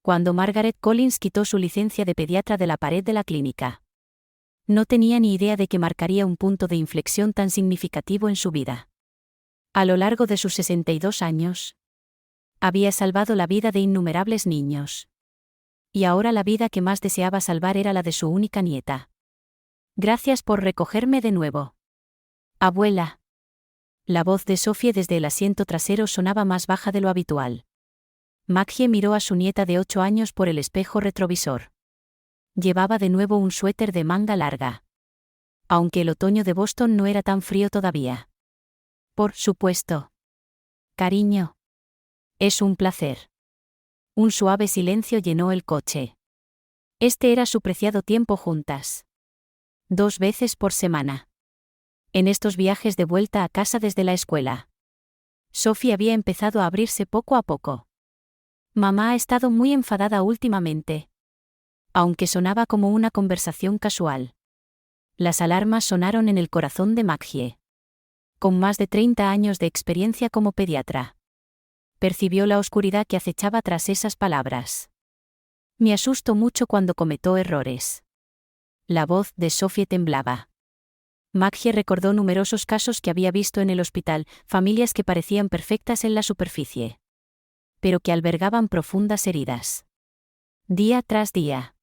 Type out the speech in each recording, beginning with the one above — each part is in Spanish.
cuando Margaret Collins quitó su licencia de pediatra de la pared de la clínica. No tenía ni idea de que marcaría un punto de inflexión tan significativo en su vida. A lo largo de sus 62 años, había salvado la vida de innumerables niños. Y ahora la vida que más deseaba salvar era la de su única nieta. Gracias por recogerme de nuevo. Abuela. La voz de Sophie desde el asiento trasero sonaba más baja de lo habitual. Maggie miró a su nieta de 8 años por el espejo retrovisor. Llevaba de nuevo un suéter de manga larga. Aunque el otoño de Boston no era tan frío todavía. Por supuesto. Cariño. Es un placer. Un suave silencio llenó el coche. Este era su preciado tiempo juntas. 2 veces por semana. En estos viajes de vuelta a casa desde la escuela. Sophie había empezado a abrirse poco a poco. Mamá ha estado muy enfadada últimamente. Aunque sonaba como una conversación casual. Las alarmas sonaron en el corazón de Maggie. Con más de 30 años de experiencia como pediatra. Percibió la oscuridad que acechaba tras esas palabras. Me asusto mucho cuando cometo errores. La voz de Sophie temblaba. Maggie recordó numerosos casos que había visto en el hospital, familias que parecían perfectas en la superficie. Pero que albergaban profundas heridas. Día tras día.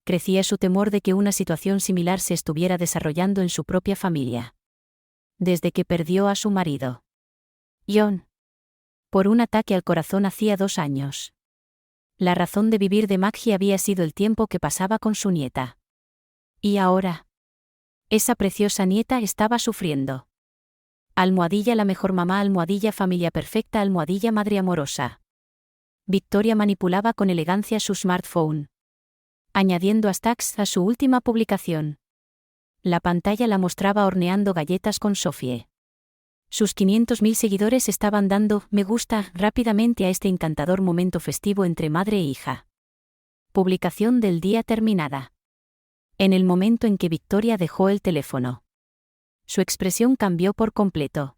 Crecía su temor de que una situación similar se estuviera desarrollando en su propia familia. Desde que perdió a su marido. John. Por un ataque al corazón hacía 2 años. La razón de vivir de Maggie había sido el tiempo que pasaba con su nieta. Y ahora. Esa preciosa nieta estaba sufriendo. Almohadilla la mejor mamá, almohadilla familia perfecta, almohadilla madre amorosa. Victoria manipulaba con elegancia su smartphone. Añadiendo hashtags a su última publicación. La pantalla la mostraba horneando galletas con Sophie. Sus 500.000 seguidores estaban dando me gusta rápidamente a este encantador momento festivo entre madre e hija. Publicación del día terminada. En el momento en que Victoria dejó el teléfono. Su expresión cambió por completo.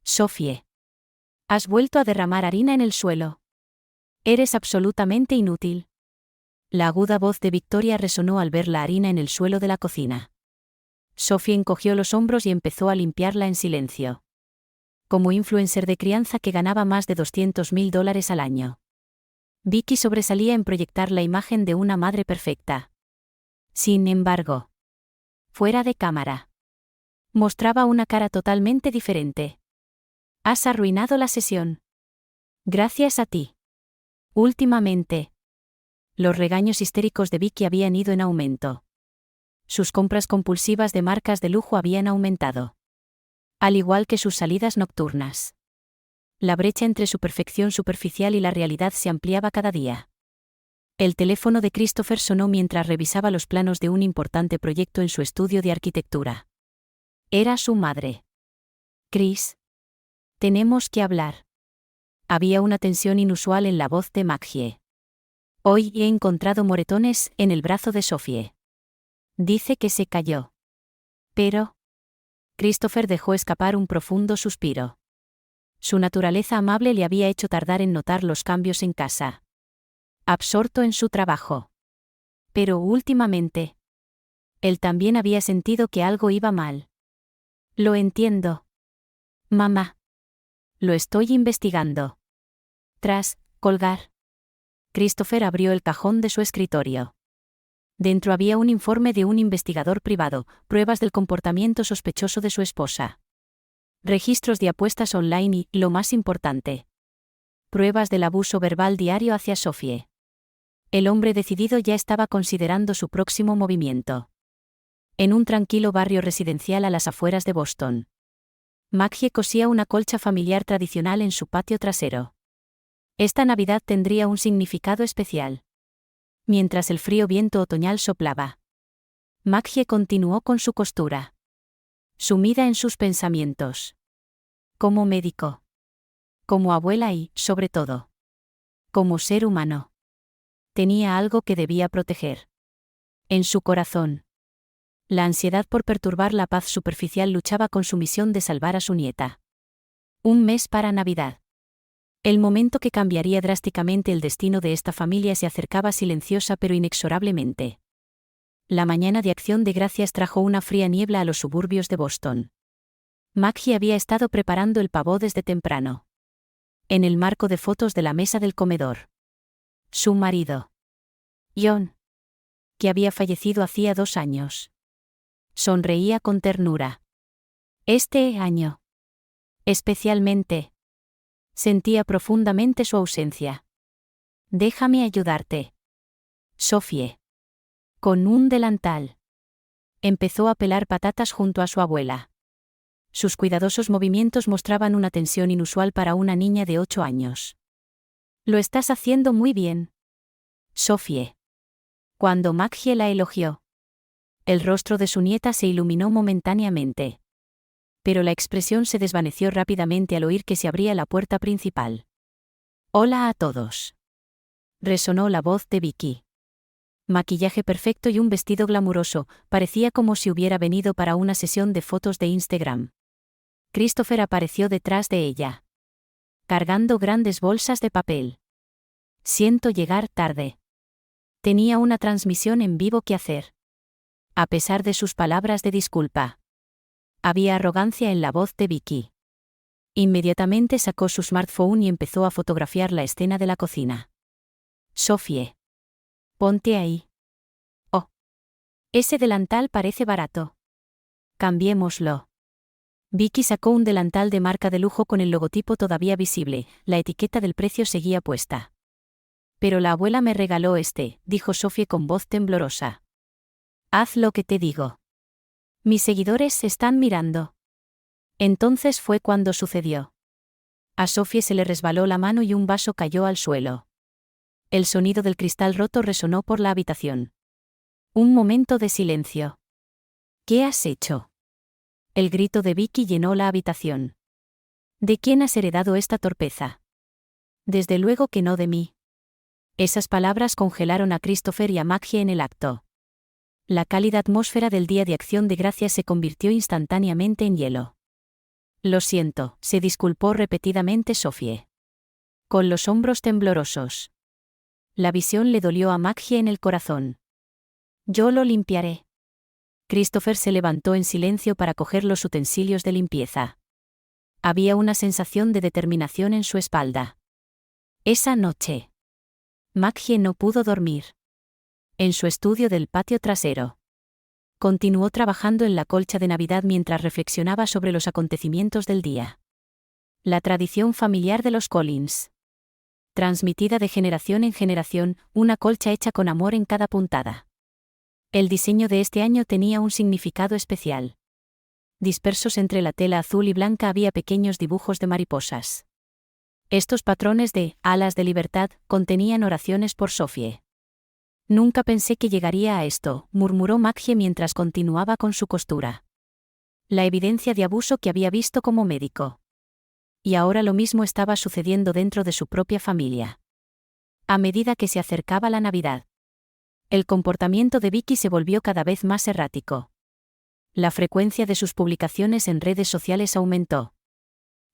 Sophie. Has vuelto a derramar harina en el suelo. Eres absolutamente inútil. La aguda voz de Victoria resonó al ver la harina en el suelo de la cocina. Sophie encogió los hombros y empezó a limpiarla en silencio. Como influencer de crianza que ganaba más de $200.000 al año. Vicky sobresalía en proyectar la imagen de una madre perfecta. Sin embargo, fuera de cámara, mostraba una cara totalmente diferente. Has arruinado la sesión. Gracias a ti. Últimamente, los regaños histéricos de Vicky habían ido en aumento. Sus compras compulsivas de marcas de lujo habían aumentado. Al igual que sus salidas nocturnas. La brecha entre su perfección superficial y la realidad se ampliaba cada día. El teléfono de Christopher sonó mientras revisaba los planos de un importante proyecto en su estudio de arquitectura. Era su madre. Chris. Tenemos que hablar. Había una tensión inusual en la voz de Maggie. Hoy he encontrado moretones en el brazo de Sophie. Dice que se cayó. Pero. Christopher dejó escapar un profundo suspiro. Su naturaleza amable le había hecho tardar en notar los cambios en casa. Absorto en su trabajo. Pero últimamente. Él también había sentido que algo iba mal. Lo entiendo. Mamá. Lo estoy investigando. Tras colgar. Christopher abrió el cajón de su escritorio. Dentro había un informe de un investigador privado, pruebas del comportamiento sospechoso de su esposa. Registros de apuestas online y, lo más importante, pruebas del abuso verbal diario hacia Sophie. El hombre decidido ya estaba considerando su próximo movimiento. En un tranquilo barrio residencial a las afueras de Boston. Maggie cosía una colcha familiar tradicional en su patio trasero. Esta Navidad tendría un significado especial. Mientras el frío viento otoñal soplaba. Maggie continuó con su costura. Sumida en sus pensamientos. Como médico. Como abuela y, sobre todo, como ser humano. Tenía algo que debía proteger. En su corazón. La ansiedad por perturbar la paz superficial luchaba con su misión de salvar a su nieta. Un mes para Navidad. El momento que cambiaría drásticamente el destino de esta familia se acercaba silenciosa pero inexorablemente. La mañana de Acción de Gracias trajo una fría niebla a los suburbios de Boston. Maggie había estado preparando el pavó desde temprano. En el marco de fotos de la mesa del comedor. Su marido, John, que había fallecido hacía 2 años. Sonreía con ternura. Este año, especialmente, sentía profundamente su ausencia. Déjame ayudarte, Sophie. Con un delantal. Empezó a pelar patatas junto a su abuela. Sus cuidadosos movimientos mostraban una tensión inusual para una niña de 8 años. Lo estás haciendo muy bien, Sophie. Cuando Maggie la elogió, el rostro de su nieta se iluminó momentáneamente. Pero la expresión se desvaneció rápidamente al oír que se abría la puerta principal. «Hola a todos», resonó la voz de Vicky. Maquillaje perfecto y un vestido glamuroso, parecía como si hubiera venido para una sesión de fotos de Instagram. Christopher apareció detrás de ella, cargando grandes bolsas de papel. «Siento llegar tarde». Tenía una transmisión en vivo que hacer. A pesar de sus palabras de disculpa, había arrogancia en la voz de Vicky. Inmediatamente sacó su smartphone y empezó a fotografiar la escena de la cocina. «Sophie, ponte ahí. Oh, ese delantal parece barato. Cambiémoslo». Vicky sacó un delantal de marca de lujo con el logotipo todavía visible, la etiqueta del precio seguía puesta. «Pero la abuela me regaló este», dijo Sophie con voz temblorosa. «Haz lo que te digo. Mis seguidores están mirando». Entonces fue cuando sucedió. A Sophie se le resbaló la mano y un vaso cayó al suelo. El sonido del cristal roto resonó por la habitación. Un momento de silencio. «¿Qué has hecho?». El grito de Vicky llenó la habitación. «¿De quién has heredado esta torpeza?». «Desde luego que no de mí». Esas palabras congelaron a Christopher y a Maggie en el acto. La cálida atmósfera del Día de Acción de Gracias se convirtió instantáneamente en hielo. «Lo siento», se disculpó repetidamente Sophie, con los hombros temblorosos. La visión le dolió a Maggie en el corazón. «Yo lo limpiaré». Christopher se levantó en silencio para coger los utensilios de limpieza. Había una sensación de determinación en su espalda. Esa noche, Maggie no pudo dormir. En su estudio del patio trasero, continuó trabajando en la colcha de Navidad mientras reflexionaba sobre los acontecimientos del día. La tradición familiar de los Collins. Transmitida de generación en generación, una colcha hecha con amor en cada puntada. El diseño de este año tenía un significado especial. Dispersos entre la tela azul y blanca había pequeños dibujos de mariposas. Estos patrones de alas de libertad contenían oraciones por Sophie. «Nunca pensé que llegaría a esto», murmuró Maggie mientras continuaba con su costura. La evidencia de abuso que había visto como médico. Y ahora lo mismo estaba sucediendo dentro de su propia familia. A medida que se acercaba la Navidad, el comportamiento de Vicky se volvió cada vez más errático. La frecuencia de sus publicaciones en redes sociales aumentó.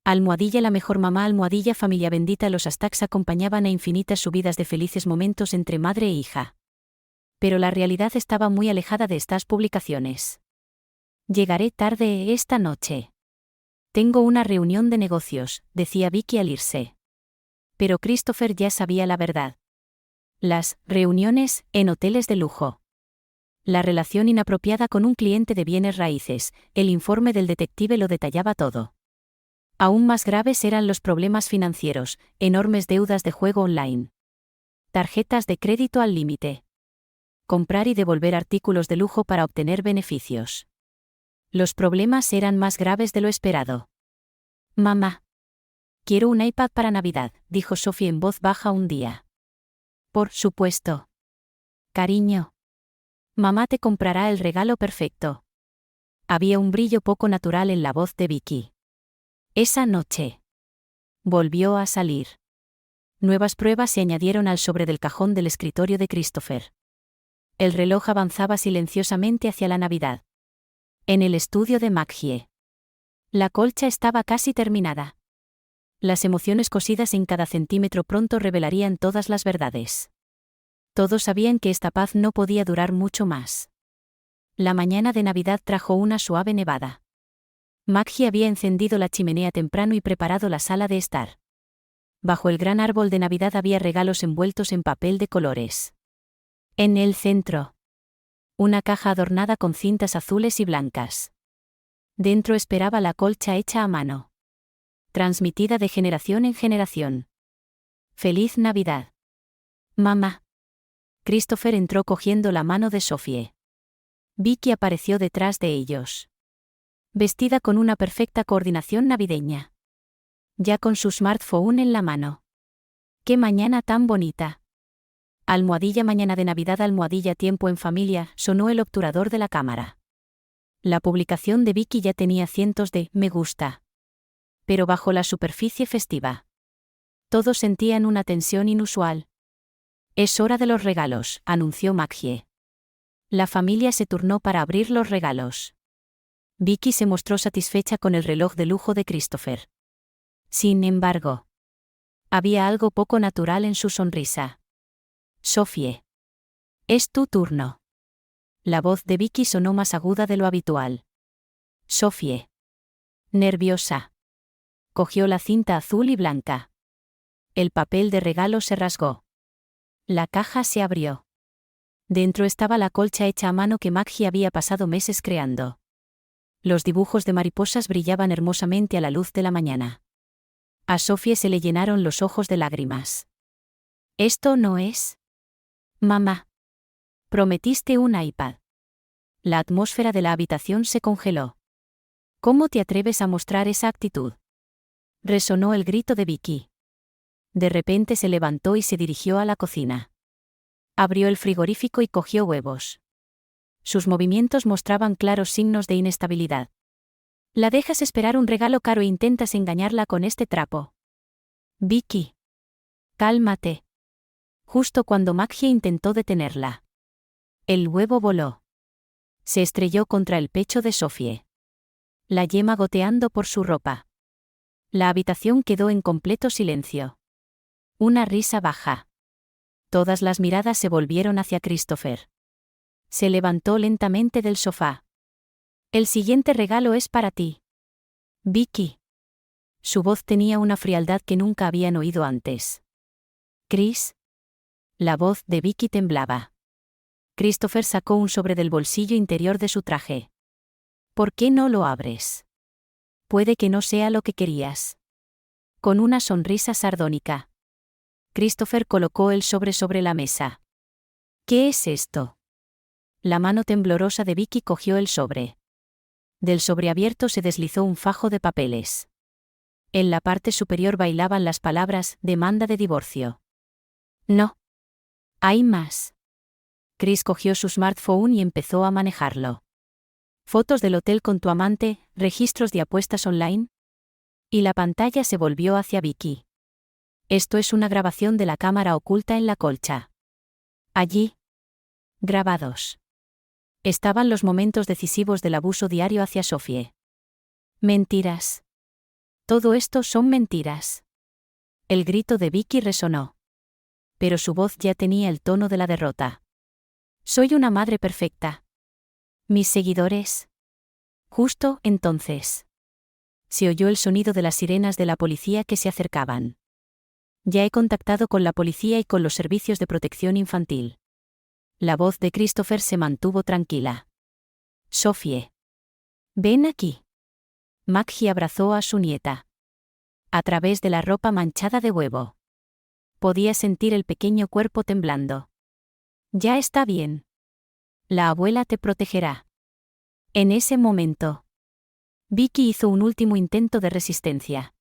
Almohadilla la mejor mamá, almohadilla familia bendita. Los hashtags acompañaban a infinitas subidas de felices momentos entre madre e hija. Pero la realidad estaba muy alejada de estas publicaciones. «Llegaré tarde esta noche. Tengo una reunión de negocios», decía Vicky al irse. Pero Christopher ya sabía la verdad. Las reuniones en hoteles de lujo. La relación inapropiada con un cliente de bienes raíces, el informe del detective lo detallaba todo. Aún más graves eran los problemas financieros, enormes deudas de juego online. Tarjetas de crédito al límite. Comprar y devolver artículos de lujo para obtener beneficios. Los problemas eran más graves de lo esperado. «Mamá, quiero un iPad para Navidad», dijo Sophie en voz baja un día. «Por supuesto. Cariño. Mamá te comprará el regalo perfecto». Había un brillo poco natural en la voz de Vicky. Esa noche volvió a salir. Nuevas pruebas se añadieron al sobre del cajón del escritorio de Christopher. El reloj avanzaba silenciosamente hacia la Navidad. En el estudio de Maggie, la colcha estaba casi terminada. Las emociones cosidas en cada centímetro pronto revelarían todas las verdades. Todos sabían que esta paz no podía durar mucho más. La mañana de Navidad trajo una suave nevada. Maggie había encendido la chimenea temprano y preparado la sala de estar. Bajo el gran árbol de Navidad había regalos envueltos en papel de colores. En el centro, una caja adornada con cintas azules y blancas. Dentro esperaba la colcha hecha a mano, transmitida de generación en generación. ¡Feliz Navidad! Mamá. Christopher entró cogiendo la mano de Sophie. Vicky apareció detrás de ellos, vestida con una perfecta coordinación navideña. Ya con su smartphone en la mano. ¡Qué mañana tan bonita! Almohadilla mañana de Navidad, almohadilla tiempo en familia, sonó el obturador de la cámara. La publicación de Vicky ya tenía cientos de me gusta. Pero bajo la superficie festiva. Todos sentían una tensión inusual. Es hora de los regalos, anunció Maggie. La familia se turnó para abrir los regalos. Vicky se mostró satisfecha con el reloj de lujo de Christopher. Sin embargo, había algo poco natural en su sonrisa. Sophie. Es tu turno. La voz de Vicky sonó más aguda de lo habitual. Sophie. Nerviosa. Cogió la cinta azul y blanca. El papel de regalo se rasgó. La caja se abrió. Dentro estaba la colcha hecha a mano que Maggie había pasado meses creando. Los dibujos de mariposas brillaban hermosamente a la luz de la mañana. A Sophie se le llenaron los ojos de lágrimas. ¿Esto no es? Mamá. Prometiste un iPad. La atmósfera de la habitación se congeló. ¿Cómo te atreves a mostrar esa actitud? Resonó el grito de Vicky. De repente se levantó y se dirigió a la cocina. Abrió el frigorífico y cogió huevos. Sus movimientos mostraban claros signos de inestabilidad. La dejas esperar un regalo caro e intentas engañarla con este trapo. Vicky. Cálmate. Justo cuando Maggie intentó detenerla. El huevo voló. Se estrelló contra el pecho de Sophie. La yema goteando por su ropa. La habitación quedó en completo silencio. Una risa baja. Todas las miradas se volvieron hacia Christopher. Se levantó lentamente del sofá. El siguiente regalo es para ti. Vicky. Su voz tenía una frialdad que nunca habían oído antes. Chris. La voz de Vicky temblaba. Christopher sacó un sobre del bolsillo interior de su traje. ¿Por qué no lo abres? Puede que no sea lo que querías. Con una sonrisa sardónica. Christopher colocó el sobre la mesa. ¿Qué es esto? La mano temblorosa de Vicky cogió el sobre. Del sobre abierto se deslizó un fajo de papeles. En la parte superior bailaban las palabras demanda de divorcio. No. Hay más. Chris cogió su smartphone y empezó a manejarlo. Fotos del hotel con tu amante, registros de apuestas online. Y la pantalla se volvió hacia Vicky. Esto es una grabación de la cámara oculta en la colcha. Allí. Grabados. Estaban los momentos decisivos del abuso diario hacia Sophie. Mentiras. Todo esto son mentiras. El grito de Vicky resonó. Pero su voz ya tenía el tono de la derrota. Soy una madre perfecta. Mis seguidores. Justo entonces. Se oyó el sonido de las sirenas de la policía que se acercaban. Ya he contactado con la policía y con los servicios de protección infantil. La voz de Christopher se mantuvo tranquila. Sophie. Ven aquí. Maggie abrazó a su nieta. A través de la ropa manchada de huevo. Podía sentir el pequeño cuerpo temblando. Ya está bien. La abuela te protegerá. En ese momento, Vicky hizo un último intento de resistencia.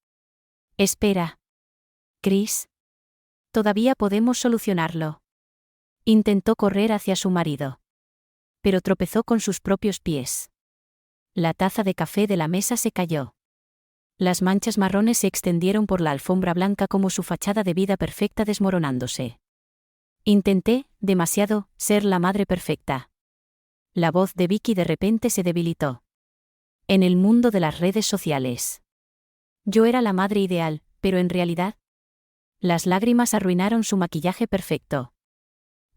Espera. Chris. Todavía podemos solucionarlo. Intentó correr hacia su marido. Pero tropezó con sus propios pies. La taza de café de la mesa se cayó. Las manchas marrones se extendieron por la alfombra blanca como su fachada de vida perfecta desmoronándose. Intenté, demasiado, ser la madre perfecta. La voz de Vicky de repente se debilitó. En el mundo de las redes sociales. Yo era la madre ideal, Pero en realidad, las lágrimas arruinaron su maquillaje perfecto.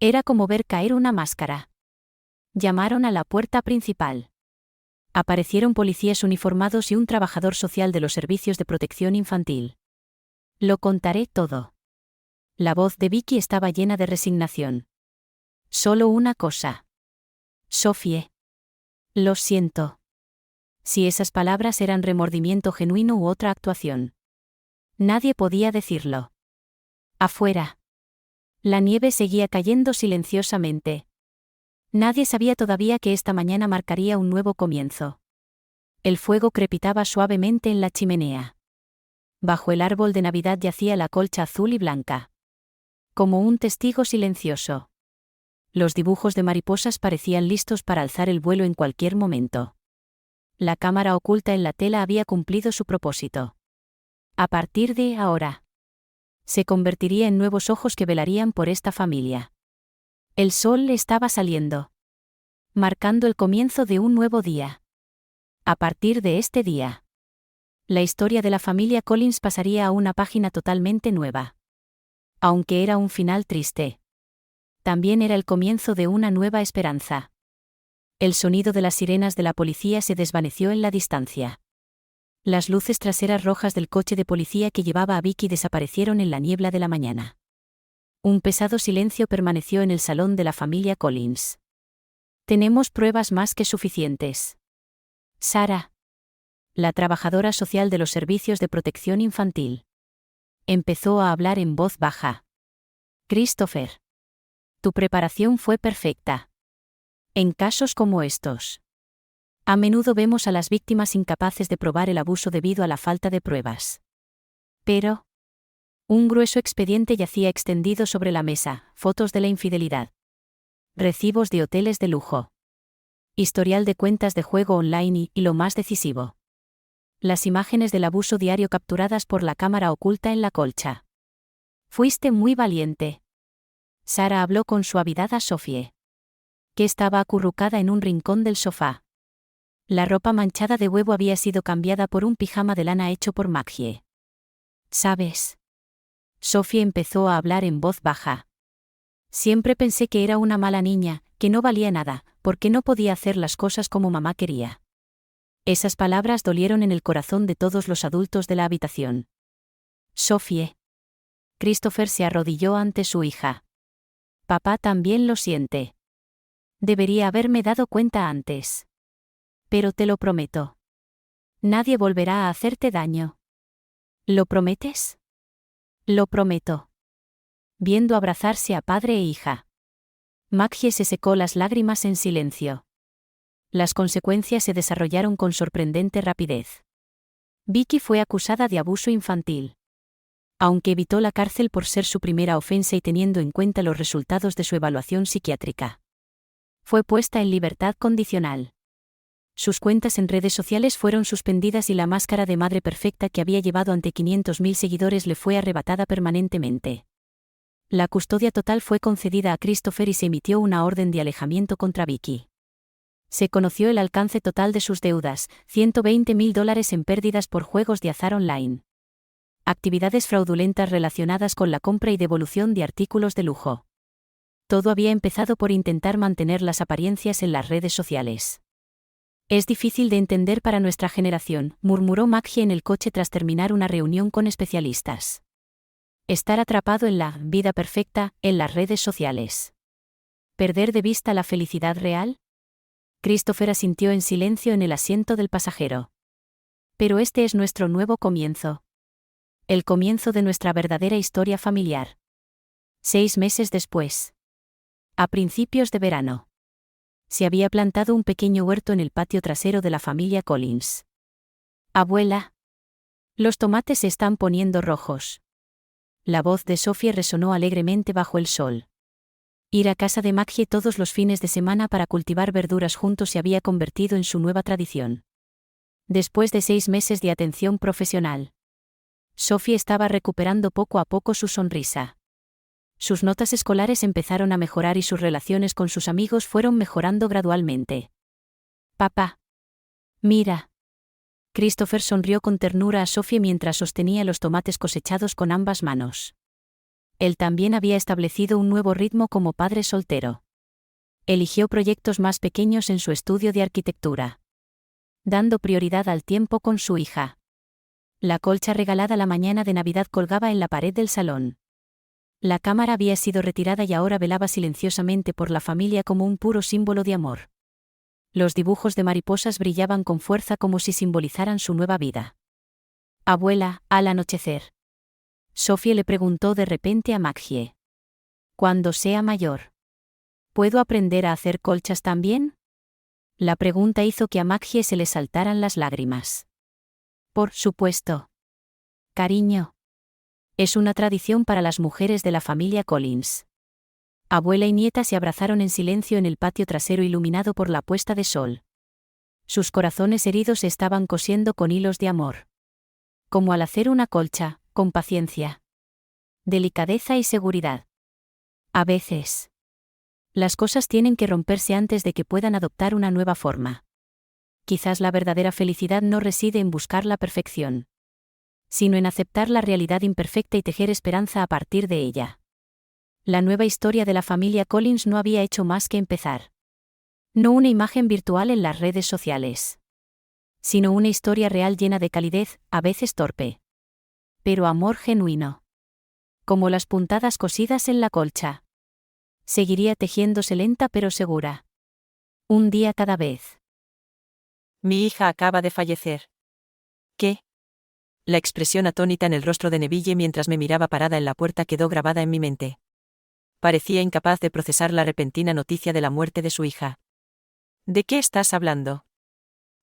Era como ver caer una máscara. Llamaron a la puerta principal. Aparecieron policías uniformados y un trabajador social de los servicios de protección infantil. Lo contaré todo. La voz de Vicky estaba llena de resignación. Solo una cosa. Sophie. Lo siento. Si esas palabras eran remordimiento genuino u otra actuación. Nadie podía decirlo. Afuera. La nieve seguía cayendo silenciosamente. Nadie sabía todavía que esta mañana marcaría un nuevo comienzo. El fuego crepitaba suavemente en la chimenea. Bajo el árbol de Navidad yacía la colcha azul y blanca. Como un testigo silencioso. Los dibujos de mariposas parecían listos para alzar el vuelo en cualquier momento. La cámara oculta en la tela había cumplido su propósito. A partir de ahora, se convertiría en nuevos ojos que velarían por esta familia. El sol estaba saliendo, marcando el comienzo de un nuevo día. A partir de este día, la historia de la familia Collins pasaría a una página totalmente nueva. Aunque era un final triste, también era el comienzo de una nueva esperanza. El sonido de las sirenas de la policía se desvaneció en la distancia. Las luces traseras rojas del coche de policía que llevaba a Vicky desaparecieron en la niebla de la mañana. Un pesado silencio permaneció en el salón de la familia Collins. Tenemos pruebas más que suficientes. Sarah, la trabajadora social de los servicios de protección infantil, empezó a hablar en voz baja. Christopher, tu preparación fue perfecta. En casos como estos, a menudo vemos a las víctimas incapaces de probar el abuso debido a la falta de pruebas. Pero, un grueso expediente yacía extendido sobre la mesa: fotos de la infidelidad, recibos de hoteles de lujo, historial de cuentas de juego online y lo más decisivo, las imágenes del abuso diario capturadas por la cámara oculta en la colcha. Fuiste muy valiente. Sarah habló con suavidad a Sophie, que estaba acurrucada en un rincón del sofá. La ropa manchada de huevo había sido cambiada por un pijama de lana hecho por Maggie. ¿Sabes? Sophie empezó a hablar en voz baja. Siempre pensé que era una mala niña, que no valía nada, porque no podía hacer las cosas como mamá quería. Esas palabras dolieron en el corazón de todos los adultos de la habitación. Sophie. Christopher se arrodilló ante su hija. Papá también lo siente. Debería haberme dado cuenta antes. Pero te lo prometo. Nadie volverá a hacerte daño. ¿Lo prometes? Lo prometo. Viendo abrazarse a padre e hija, Maggie se secó las lágrimas en silencio. Las consecuencias se desarrollaron con sorprendente rapidez. Vicky fue acusada de abuso infantil. Aunque evitó la cárcel por ser su primera ofensa y teniendo en cuenta los resultados de su evaluación psiquiátrica, fue puesta en libertad condicional. Sus cuentas en redes sociales fueron suspendidas y la máscara de madre perfecta que había llevado ante 500.000 seguidores le fue arrebatada permanentemente. La custodia total fue concedida a Christopher y se emitió una orden de alejamiento contra Vicky. Se conoció el alcance total de sus deudas: $120.000 en pérdidas por juegos de azar online. Actividades fraudulentas relacionadas con la compra y devolución de artículos de lujo. Todo había empezado por intentar mantener las apariencias en las redes sociales. Es difícil de entender para nuestra generación, murmuró Maggie en el coche tras terminar una reunión con especialistas. Estar atrapado en la vida perfecta, en las redes sociales. ¿Perder de vista la felicidad real? Christopher asintió en silencio en el asiento del pasajero. Pero este es nuestro nuevo comienzo. El comienzo de nuestra verdadera historia familiar. 6 meses después. A principios de verano. Se había plantado un pequeño huerto en el patio trasero de la familia Collins. Abuela. Los tomates se están poniendo rojos. La voz de Sophie resonó alegremente bajo el sol. Ir a casa de Maggie todos los fines de semana para cultivar verduras juntos se había convertido en su nueva tradición. Después de 6 meses de atención profesional, Sophie estaba recuperando poco a poco su sonrisa. Sus notas escolares empezaron a mejorar y sus relaciones con sus amigos fueron mejorando gradualmente. Papá. Mira. Christopher sonrió con ternura a Sophie mientras sostenía los tomates cosechados con ambas manos. Él también había establecido un nuevo ritmo como padre soltero. Eligió proyectos más pequeños en su estudio de arquitectura, dando prioridad al tiempo con su hija. La colcha regalada la mañana de Navidad colgaba en la pared del salón. La cámara había sido retirada y ahora velaba silenciosamente por la familia como un puro símbolo de amor. Los dibujos de mariposas brillaban con fuerza como si simbolizaran su nueva vida. Abuela, al anochecer. Sophie le preguntó de repente a Maggie. Cuando sea mayor, ¿puedo aprender a hacer colchas también? La pregunta hizo que a Maggie se le saltaran las lágrimas. Por supuesto. Cariño. Es una tradición para las mujeres de la familia Collins. Abuela y nieta se abrazaron en silencio en el patio trasero iluminado por la puesta de sol. Sus corazones heridos se estaban cosiendo con hilos de amor. Como al hacer una colcha, con paciencia, delicadeza y seguridad. A veces, las cosas tienen que romperse antes de que puedan adoptar una nueva forma. Quizás la verdadera felicidad no reside en buscar la perfección, sino en aceptar la realidad imperfecta y tejer esperanza a partir de ella. La nueva historia de la familia Collins no había hecho más que empezar. No una imagen virtual en las redes sociales, sino una historia real llena de calidez, a veces torpe, pero amor genuino. Como las puntadas cosidas en la colcha. Seguiría tejiéndose lenta pero segura. Un día cada vez. Mi hija acaba de fallecer. ¿Qué? La expresión atónita en el rostro de Neville mientras me miraba parada en la puerta quedó grabada en mi mente. Parecía incapaz de procesar la repentina noticia de la muerte de su hija. ¿De qué estás hablando?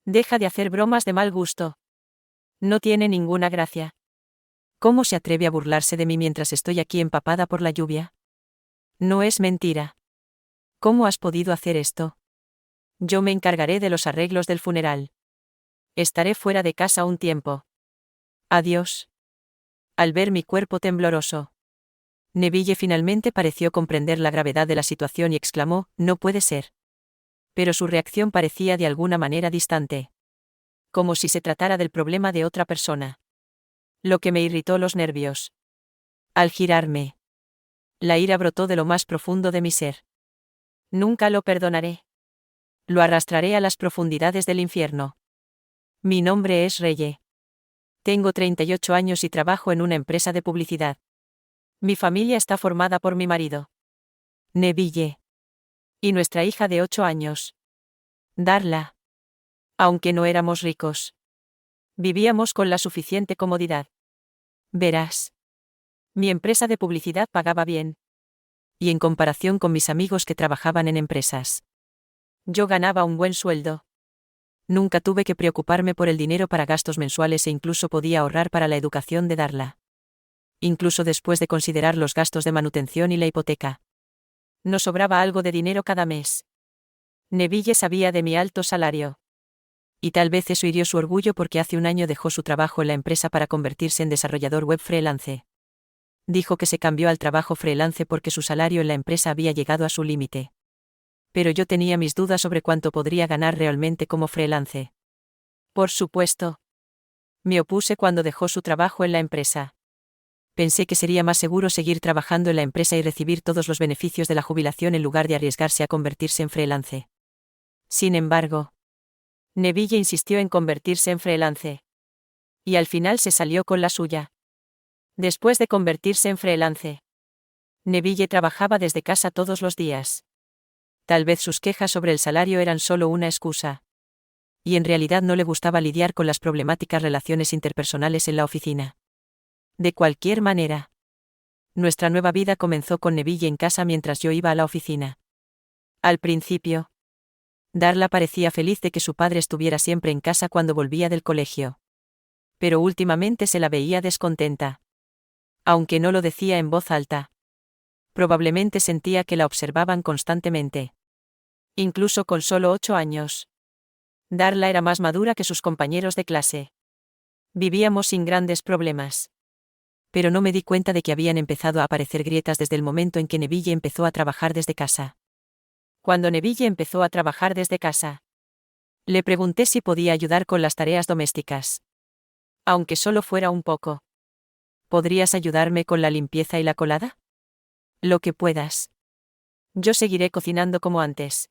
Deja de hacer bromas de mal gusto. No tiene ninguna gracia. ¿Cómo se atreve a burlarse de mí mientras estoy aquí empapada por la lluvia? No es mentira. ¿Cómo has podido hacer esto? Yo me encargaré de los arreglos del funeral. Estaré fuera de casa un tiempo. Adiós. Al ver mi cuerpo tembloroso, Neville finalmente pareció comprender la gravedad de la situación y exclamó, no puede ser. Pero su reacción parecía de alguna manera distante. Como si se tratara del problema de otra persona. Lo que me irritó los nervios. Al girarme, la ira brotó de lo más profundo de mi ser. Nunca lo perdonaré. Lo arrastraré a las profundidades del infierno. Mi nombre es Reye. Tengo 38 años y trabajo en una empresa de publicidad. Mi familia está formada por mi marido, Neville, y nuestra hija de 8 años, Darla. Aunque no éramos ricos, vivíamos con la suficiente comodidad. Verás. Mi empresa de publicidad pagaba bien. Y en comparación con mis amigos que trabajaban en empresas, yo ganaba un buen sueldo. Nunca tuve que preocuparme por el dinero para gastos mensuales e incluso podía ahorrar para la educación de Darla. Incluso después de considerar los gastos de manutención y la hipoteca. Nos sobraba algo de dinero cada mes. Neville sabía de mi alto salario. Y tal vez eso hirió su orgullo porque hace un año dejó su trabajo en la empresa para convertirse en desarrollador web freelance. Dijo que se cambió al trabajo freelance porque su salario en la empresa había llegado a su límite. Pero yo tenía mis dudas sobre cuánto podría ganar realmente como freelance. Por supuesto. Me opuse cuando dejó su trabajo en la empresa. Pensé que sería más seguro seguir trabajando en la empresa y recibir todos los beneficios de la jubilación en lugar de arriesgarse a convertirse en freelance. Sin embargo, Neville insistió en convertirse en freelance. Y al final se salió con la suya. Después de convertirse en freelance, Neville trabajaba desde casa todos los días. Tal vez sus quejas sobre el salario eran solo una excusa. Y en realidad no le gustaba lidiar con las problemáticas relaciones interpersonales en la oficina. De cualquier manera, nuestra nueva vida comenzó con Neville en casa mientras yo iba a la oficina. Al principio, Darla parecía feliz de que su padre estuviera siempre en casa cuando volvía del colegio. Pero últimamente se la veía descontenta. Aunque no lo decía en voz alta. Probablemente sentía que la observaban constantemente. Incluso con solo 8 años. Darla era más madura que sus compañeros de clase. Vivíamos sin grandes problemas. Pero no me di cuenta de que habían empezado a aparecer grietas desde el momento en que Neville empezó a trabajar desde casa. Cuando Neville empezó a trabajar desde casa, Le pregunté si podía ayudar con las tareas domésticas. Aunque solo fuera un poco. ¿Podrías ayudarme con la limpieza y la colada? Lo que puedas. Yo seguiré cocinando como antes.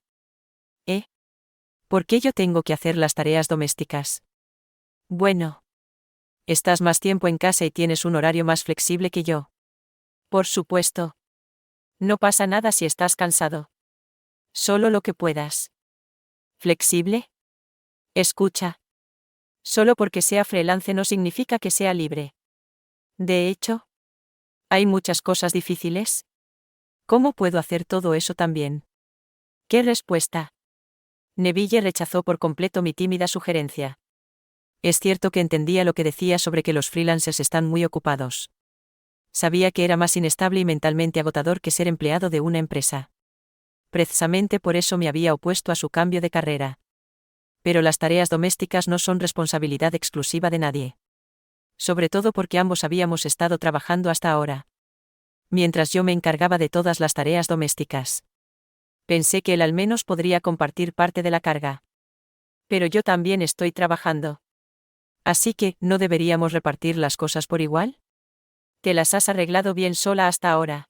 ¿Eh? ¿Por qué yo tengo que hacer las tareas domésticas? Bueno. Estás más tiempo en casa y tienes un horario más flexible que yo. Por supuesto. No pasa nada si estás cansado. Solo lo que puedas. ¿Flexible? Escucha. Solo porque sea freelance no significa que sea libre. De hecho, hay muchas cosas difíciles. ¿Cómo puedo hacer todo eso también? ¿Qué respuesta? Neville rechazó por completo mi tímida sugerencia. Es cierto que entendía lo que decía sobre que los freelancers están muy ocupados. Sabía que era más inestable y mentalmente agotador que ser empleado de una empresa. Precisamente por eso me había opuesto a su cambio de carrera. Pero las tareas domésticas no son responsabilidad exclusiva de nadie. Sobre todo porque ambos habíamos estado trabajando hasta ahora. Mientras yo me encargaba de todas las tareas domésticas. Pensé que él al menos podría compartir parte de la carga. Pero yo también estoy trabajando. Así que, ¿no deberíamos repartir las cosas por igual? Te las has arreglado bien sola hasta ahora.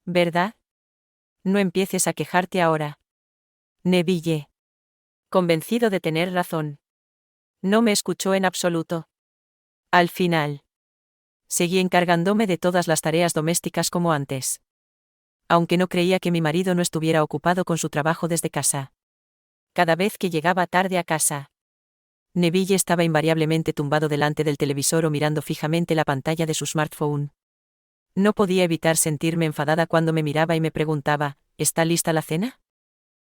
¿Verdad? No empieces a quejarte ahora. Neville. Convencido de tener razón. No me escuchó en absoluto. Al final. Seguí encargándome de todas las tareas domésticas como antes. Aunque no creía que mi marido no estuviera ocupado con su trabajo desde casa. Cada vez que llegaba tarde a casa, Neville estaba invariablemente tumbado delante del televisor o mirando fijamente la pantalla de su smartphone. No podía evitar sentirme enfadada cuando me miraba y me preguntaba, ¿está lista la cena?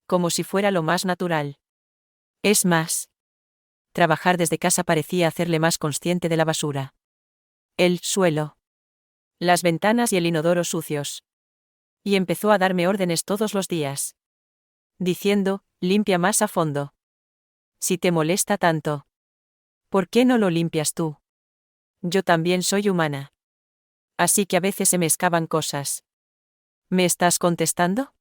Como si fuera lo más natural. Es más, trabajar desde casa parecía hacerle más consciente de la basura. El suelo. Las ventanas y el inodoro sucios. Y empezó a darme órdenes todos los días. Diciendo, limpia más a fondo. Si te molesta tanto, ¿por qué no lo limpias tú? Yo también soy humana. Así que a veces se me escapan cosas. ¿Me estás contestando?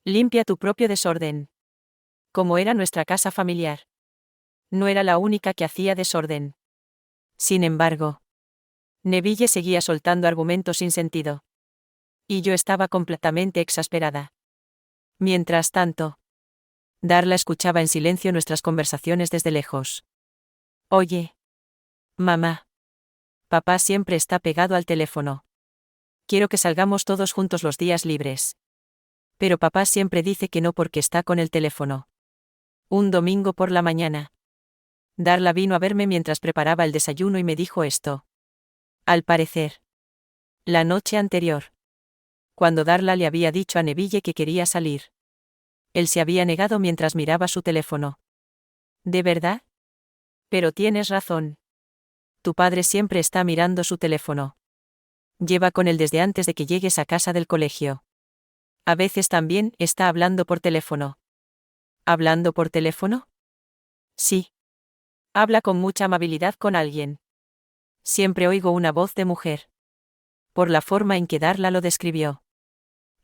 Limpia tu propio desorden. Como era nuestra casa familiar. No era la única que hacía desorden. Sin embargo, Neville seguía soltando argumentos sin sentido. Y yo estaba completamente exasperada. Mientras tanto, Darla escuchaba en silencio nuestras conversaciones desde lejos. Oye. Mamá. Papá siempre está pegado al teléfono. Quiero que salgamos todos juntos los días libres. Pero papá siempre dice que no porque está con el teléfono. Un domingo por la mañana. Darla vino a verme mientras preparaba el desayuno y me dijo esto. Al parecer. La noche anterior. Cuando Darla le había dicho a Neville que quería salir. Él se había negado mientras miraba su teléfono. ¿De verdad? Pero tienes razón. Tu padre siempre está mirando su teléfono. Lleva con él desde antes de que llegues a casa del colegio. A veces también está hablando por teléfono. ¿Hablando por teléfono? Sí. Habla con mucha amabilidad con alguien. Siempre oigo una voz de mujer. Por la forma en que Darla lo describió.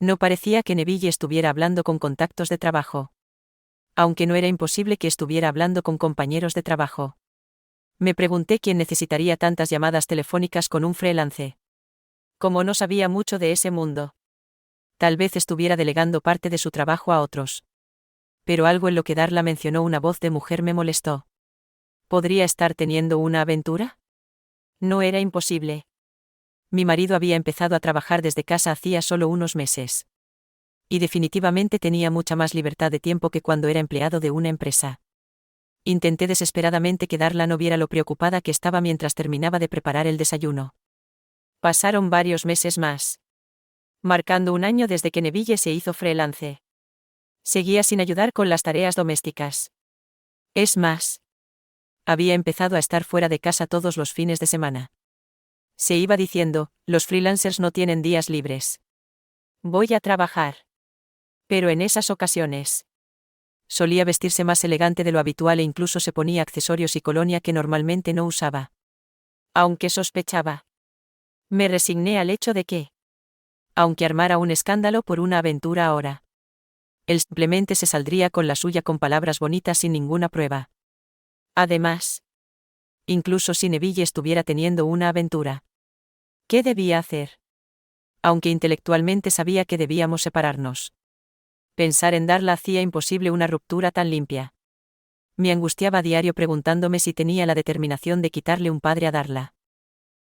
No parecía que Neville estuviera hablando con contactos de trabajo. Aunque no era imposible que estuviera hablando con compañeros de trabajo. Me pregunté quién necesitaría tantas llamadas telefónicas con un freelance. Como no sabía mucho de ese mundo. Tal vez estuviera delegando parte de su trabajo a otros. Pero algo en lo que Darla mencionó una voz de mujer me molestó. ¿Podría estar teniendo una aventura? No era imposible. Mi marido había empezado a trabajar desde casa hacía solo unos meses. Y definitivamente tenía mucha más libertad de tiempo que cuando era empleado de una empresa. Intenté desesperadamente que Darla no viera lo preocupada que estaba mientras terminaba de preparar el desayuno. Pasaron varios meses más. Marcando un año desde que Neville se hizo freelance. Seguía sin ayudar con las tareas domésticas. Es más, había empezado a estar fuera de casa todos los fines de semana. Se iba diciendo, los freelancers no tienen días libres. Voy a trabajar. Pero en esas ocasiones. Solía vestirse más elegante de lo habitual e incluso se ponía accesorios y colonia que normalmente no usaba. Aunque sospechaba. Me resigné al hecho de que, aunque armara un escándalo por una aventura ahora, Él simplemente se saldría con la suya con palabras bonitas sin ninguna prueba. Además, incluso si Neville estuviera teniendo una aventura, ¿qué debía hacer? Aunque intelectualmente sabía que debíamos separarnos. Pensar en Darla hacía imposible una ruptura tan limpia. Me angustiaba a diario preguntándome si tenía la determinación de quitarle un padre a Darla.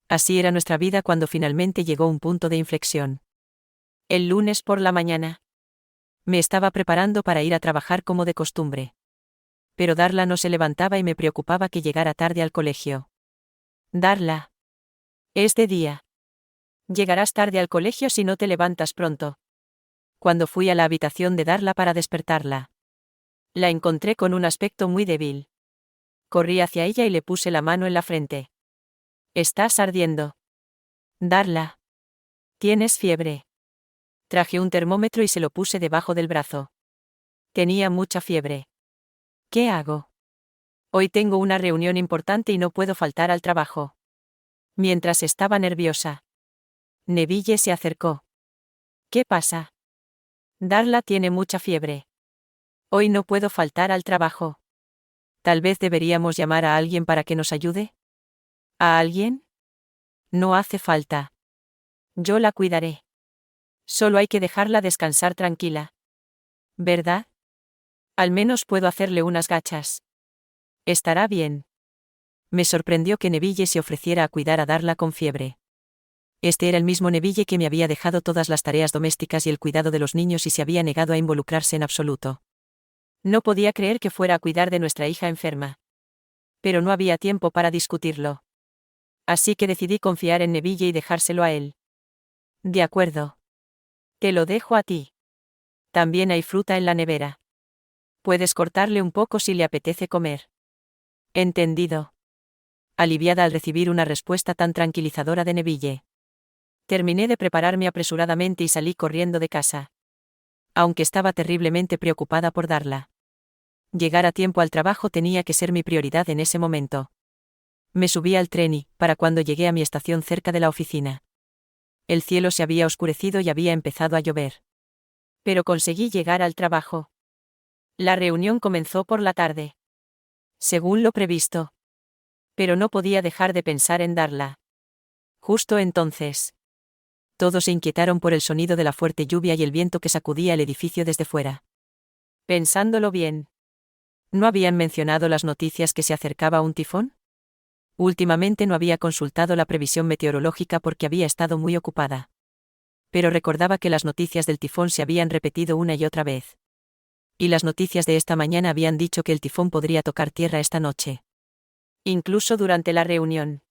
Así era nuestra vida cuando finalmente llegó un punto de inflexión. El lunes por la mañana. Me estaba preparando para ir a trabajar como de costumbre. Pero Darla no se levantaba y me preocupaba que llegara tarde al colegio. Darla. Es de día. Llegarás tarde al colegio si no te levantas pronto. Cuando fui a la habitación de Darla para despertarla, la encontré con un aspecto muy débil. Corrí hacia ella y le puse la mano en la frente. Estás ardiendo. Darla. Tienes fiebre. Traje un termómetro y se lo puse debajo del brazo. Tenía mucha fiebre. ¿Qué hago? Hoy tengo una reunión importante y no puedo faltar al trabajo. Mientras estaba nerviosa, Neville se acercó. ¿Qué pasa? Darla tiene mucha fiebre. Hoy no puedo faltar al trabajo. Tal vez deberíamos llamar a alguien para que nos ayude. ¿A alguien? No hace falta. Yo la cuidaré. Solo hay que dejarla descansar tranquila. ¿Verdad? Al menos puedo hacerle unas gachas. Estará bien. Me sorprendió que Neville se ofreciera a cuidar a Darla con fiebre. Este era el mismo Neville que me había dejado todas las tareas domésticas y el cuidado de los niños y se había negado a involucrarse en absoluto. No podía creer que fuera a cuidar de nuestra hija enferma. Pero no había tiempo para discutirlo. Así que decidí confiar en Neville y dejárselo a él. De acuerdo. Te lo dejo a ti. También hay fruta en la nevera. Puedes cortarle un poco si le apetece comer. Entendido. Aliviada al recibir una respuesta tan tranquilizadora de Neville, terminé de prepararme apresuradamente y salí corriendo de casa. Aunque estaba terriblemente preocupada por Darla. Llegar a tiempo al trabajo tenía que ser mi prioridad en ese momento. Me subí al tren y, para cuando llegué a mi estación cerca de la oficina, el cielo se había oscurecido y había empezado a llover. Pero conseguí llegar al trabajo. La reunión comenzó por la tarde. Según lo previsto. Pero no podía dejar de pensar en Darla. Justo entonces, todos se inquietaron por el sonido de la fuerte lluvia y el viento que sacudía el edificio desde fuera. Pensándolo bien, ¿no habían mencionado las noticias que se acercaba un tifón? Últimamente no había consultado la previsión meteorológica porque había estado muy ocupada. Pero recordaba que las noticias del tifón se habían repetido una y otra vez. Y las noticias de esta mañana habían dicho que el tifón podría tocar tierra esta noche. Incluso durante la reunión.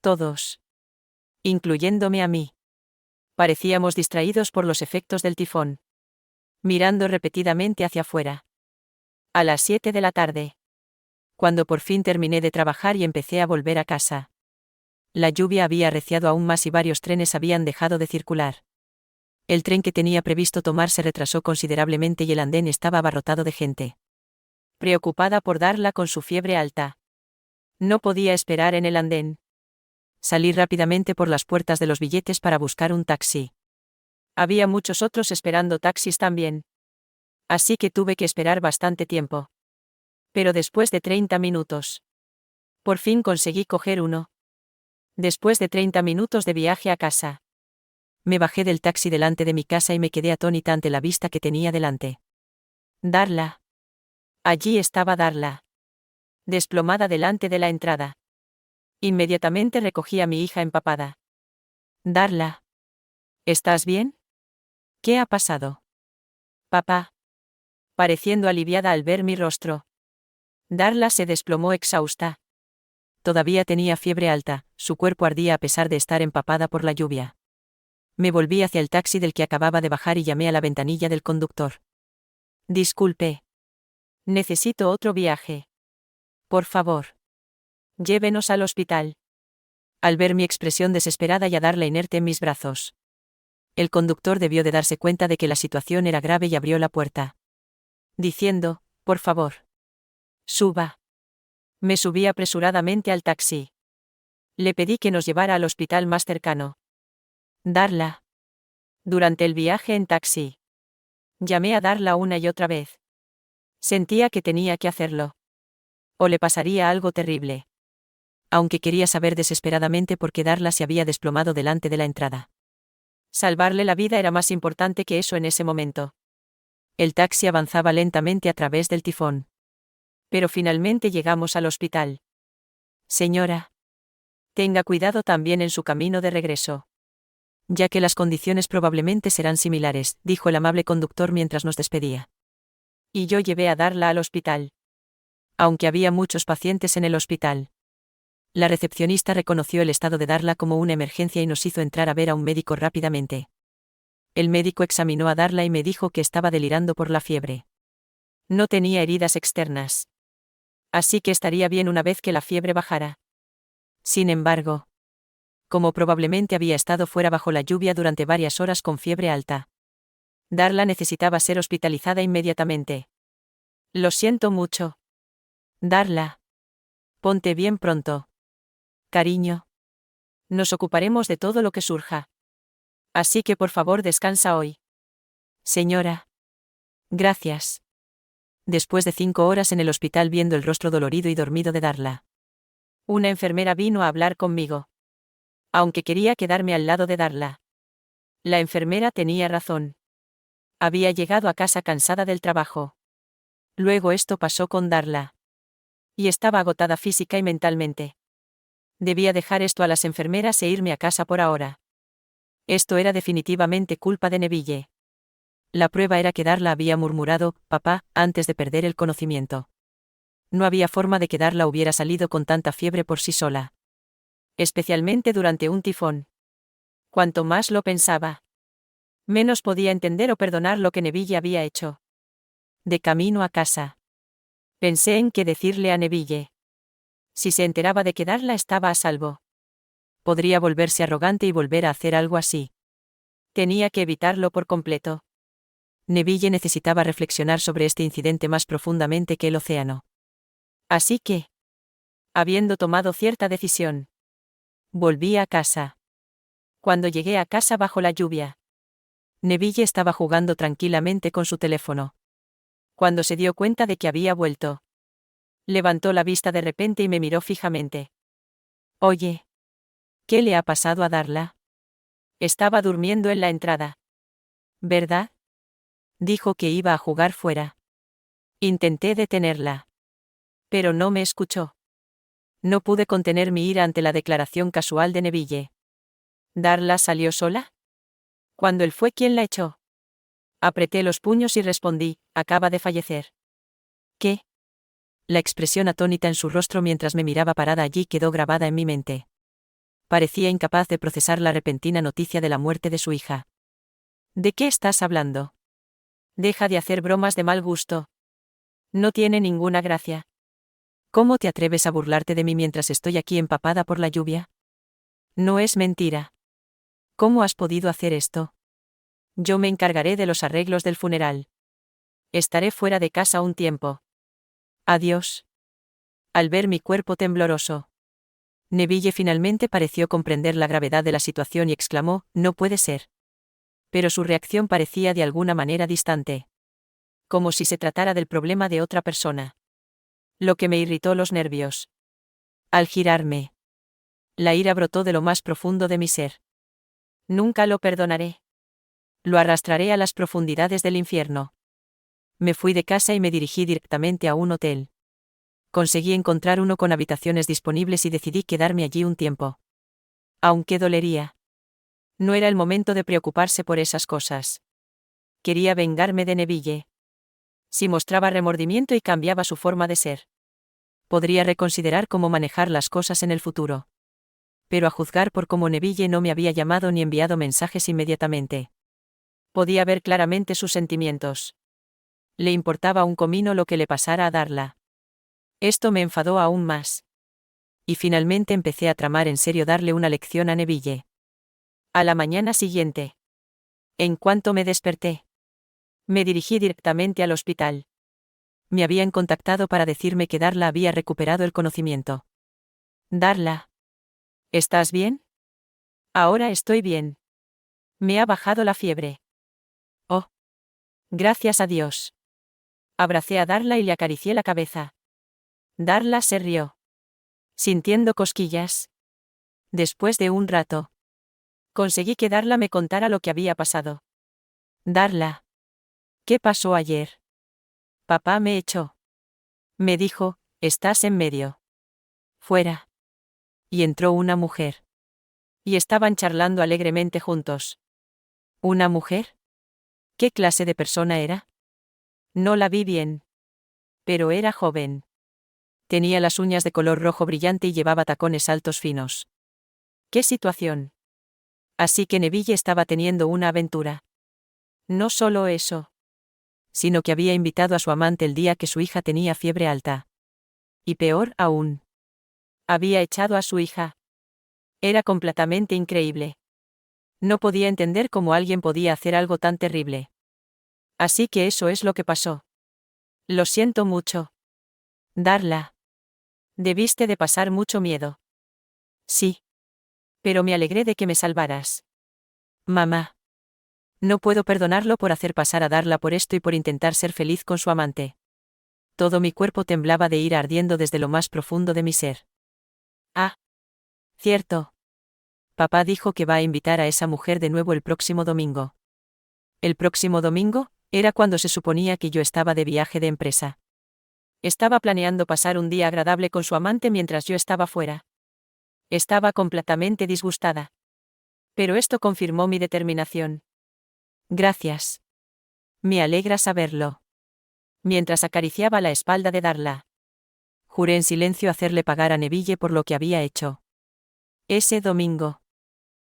Todos, incluyéndome a mí, parecíamos distraídos por los efectos del tifón. Mirando repetidamente hacia afuera. A las 7 de la tarde. Cuando por fin terminé de trabajar y empecé a volver a casa. La lluvia había arreciado aún más y varios trenes habían dejado de circular. El tren que tenía previsto tomar se retrasó considerablemente y el andén estaba abarrotado de gente. Preocupada por Darla con su fiebre alta. No podía esperar en el andén. Salí rápidamente por las puertas de los billetes para buscar un taxi. Había muchos otros esperando taxis también. Así que tuve que esperar bastante tiempo. Pero después de 30 minutos. Por fin conseguí coger uno. Después de 30 minutos de viaje a casa. Me bajé del taxi delante de mi casa y me quedé atónita ante la vista que tenía delante. Darla. Allí estaba Darla. Desplomada delante de la entrada. Inmediatamente recogí a mi hija empapada. Darla. ¿Estás bien? ¿Qué ha pasado? Papá. Pareciendo aliviada al ver mi rostro. Darla se desplomó exhausta. Todavía tenía fiebre alta, su cuerpo ardía a pesar de estar empapada por la lluvia. Me volví hacia el taxi del que acababa de bajar y llamé a la ventanilla del conductor. Disculpe. Necesito otro viaje. Por favor. Llévenos al hospital. Al ver mi expresión desesperada y a Darla inerte en mis brazos. El conductor debió de darse cuenta de que la situación era grave y abrió la puerta. Diciendo, por favor. Suba. Me subí apresuradamente al taxi. Le pedí que nos llevara al hospital más cercano. Darla. Durante el viaje en taxi. Llamé a Darla una y otra vez. Sentía que tenía que hacerlo. O le pasaría algo terrible. Aunque quería saber desesperadamente por qué Darla se había desplomado delante de la entrada. Salvarle la vida era más importante que eso en ese momento. El taxi avanzaba lentamente a través del tifón. Pero finalmente llegamos al hospital. Señora. Tenga cuidado también en su camino de regreso. Ya que las condiciones probablemente serán similares, dijo el amable conductor mientras nos despedía. Y yo llevé a Darla al hospital. Aunque había muchos pacientes en el hospital. La recepcionista reconoció el estado de Darla como una emergencia y nos hizo entrar a ver a un médico rápidamente. El médico examinó a Darla y me dijo que estaba delirando por la fiebre. No tenía heridas externas. Así que estaría bien una vez que la fiebre bajara. Sin embargo, como probablemente había estado fuera bajo la lluvia durante varias horas con fiebre alta, Darla necesitaba ser hospitalizada inmediatamente. Lo siento mucho. Darla. Ponte bien pronto. Cariño. Nos ocuparemos de todo lo que surja. Así que por favor descansa hoy. Señora. Gracias. Después de 5 horas en el hospital viendo el rostro dolorido y dormido de Darla, una enfermera vino a hablar conmigo. Aunque quería quedarme al lado de Darla. La enfermera tenía razón. Había llegado a casa cansada del trabajo. Luego esto pasó con Darla. Y estaba agotada física y mentalmente. Debía dejar esto a las enfermeras e irme a casa por ahora. Esto era definitivamente culpa de Neville. La prueba era que Darla había murmurado, papá, antes de perder el conocimiento. No había forma de que Darla hubiera salido con tanta fiebre por sí sola. Especialmente durante un tifón. Cuanto más lo pensaba, menos podía entender o perdonar lo que Neville había hecho. De camino a casa, pensé en qué decirle a Neville. Si se enteraba de que Darla estaba a salvo, podría volverse arrogante y volver a hacer algo así. Tenía que evitarlo por completo. Neville necesitaba reflexionar sobre este incidente más profundamente que el océano. Así que, habiendo tomado cierta decisión, volví a casa. Cuando llegué a casa bajo la lluvia, Neville estaba jugando tranquilamente con su teléfono. Cuando se dio cuenta de que había vuelto, levantó la vista de repente y me miró fijamente. Oye, ¿qué le ha pasado a Darla? Estaba durmiendo en la entrada. ¿Verdad? Dijo que iba a jugar fuera. Intenté detenerla. Pero no me escuchó. No pude contener mi ira ante la declaración casual de Neville. ¿Darla salió sola? Cuando él fue quien la echó. Apreté los puños y respondí, acaba de fallecer. ¿Qué? La expresión atónita en su rostro mientras me miraba parada allí quedó grabada en mi mente. Parecía incapaz de procesar la repentina noticia de la muerte de su hija. ¿De qué estás hablando? Deja de hacer bromas de mal gusto. No tiene ninguna gracia. ¿Cómo te atreves a burlarte de mí mientras estoy aquí empapada por la lluvia? No es mentira. ¿Cómo has podido hacer esto? Yo me encargaré de los arreglos del funeral. Estaré fuera de casa un tiempo. Adiós. Al ver mi cuerpo tembloroso, Neville finalmente pareció comprender la gravedad de la situación y exclamó, no puede ser. Pero su reacción parecía de alguna manera distante. Como si se tratara del problema de otra persona. Lo que me irritó los nervios. Al girarme, la ira brotó de lo más profundo de mi ser. Nunca lo perdonaré. Lo arrastraré a las profundidades del infierno. Me fui de casa y me dirigí directamente a un hotel. Conseguí encontrar uno con habitaciones disponibles y decidí quedarme allí un tiempo. Aunque dolería. No era el momento de preocuparse por esas cosas. Quería vengarme de Neville. Si mostraba remordimiento y cambiaba su forma de ser, podría reconsiderar cómo manejar las cosas en el futuro. Pero a juzgar por cómo Neville no me había llamado ni enviado mensajes inmediatamente, podía ver claramente sus sentimientos. Le importaba un comino lo que le pasara a Darla. Esto me enfadó aún más. Y finalmente empecé a tramar en serio darle una lección a Neville. A la mañana siguiente, en cuanto me desperté, me dirigí directamente al hospital. Me habían contactado para decirme que Darla había recuperado el conocimiento. Darla. ¿Estás bien? Ahora estoy bien. Me ha bajado la fiebre. Oh. Gracias a Dios. Abracé a Darla y le acaricié la cabeza. Darla se rió, sintiendo cosquillas. Después de un rato, conseguí que Darla me contara lo que había pasado. Darla. ¿Qué pasó ayer? Papá me echó. Me dijo, estás en medio. Fuera. Y entró una mujer. Y estaban charlando alegremente juntos. ¿Una mujer? ¿Qué clase de persona era? No la vi bien. Pero era joven. Tenía las uñas de color rojo brillante y llevaba tacones altos finos. ¿Qué situación? Así que Neville estaba teniendo una aventura. No solo eso, sino que había invitado a su amante el día que su hija tenía fiebre alta. Y peor aún, había echado a su hija. Era completamente increíble. No podía entender cómo alguien podía hacer algo tan terrible. Así que eso es lo que pasó. Lo siento mucho. Darla. Debiste de pasar mucho miedo. Sí. Pero me alegré de que me salvaras. Mamá. No puedo perdonarlo por hacer pasar a Darla por esto y por intentar ser feliz con su amante. Todo mi cuerpo temblaba de ira ardiendo desde lo más profundo de mi ser. Ah. Cierto. Papá dijo que va a invitar a esa mujer de nuevo el próximo domingo. El próximo domingo, era cuando se suponía que yo estaba de viaje de empresa. Estaba planeando pasar un día agradable con su amante mientras yo estaba fuera. Estaba completamente disgustada. Pero esto confirmó mi determinación. Gracias. Me alegra saberlo. Mientras acariciaba la espalda de Darla. Juré en silencio hacerle pagar a Neville por lo que había hecho. Ese domingo.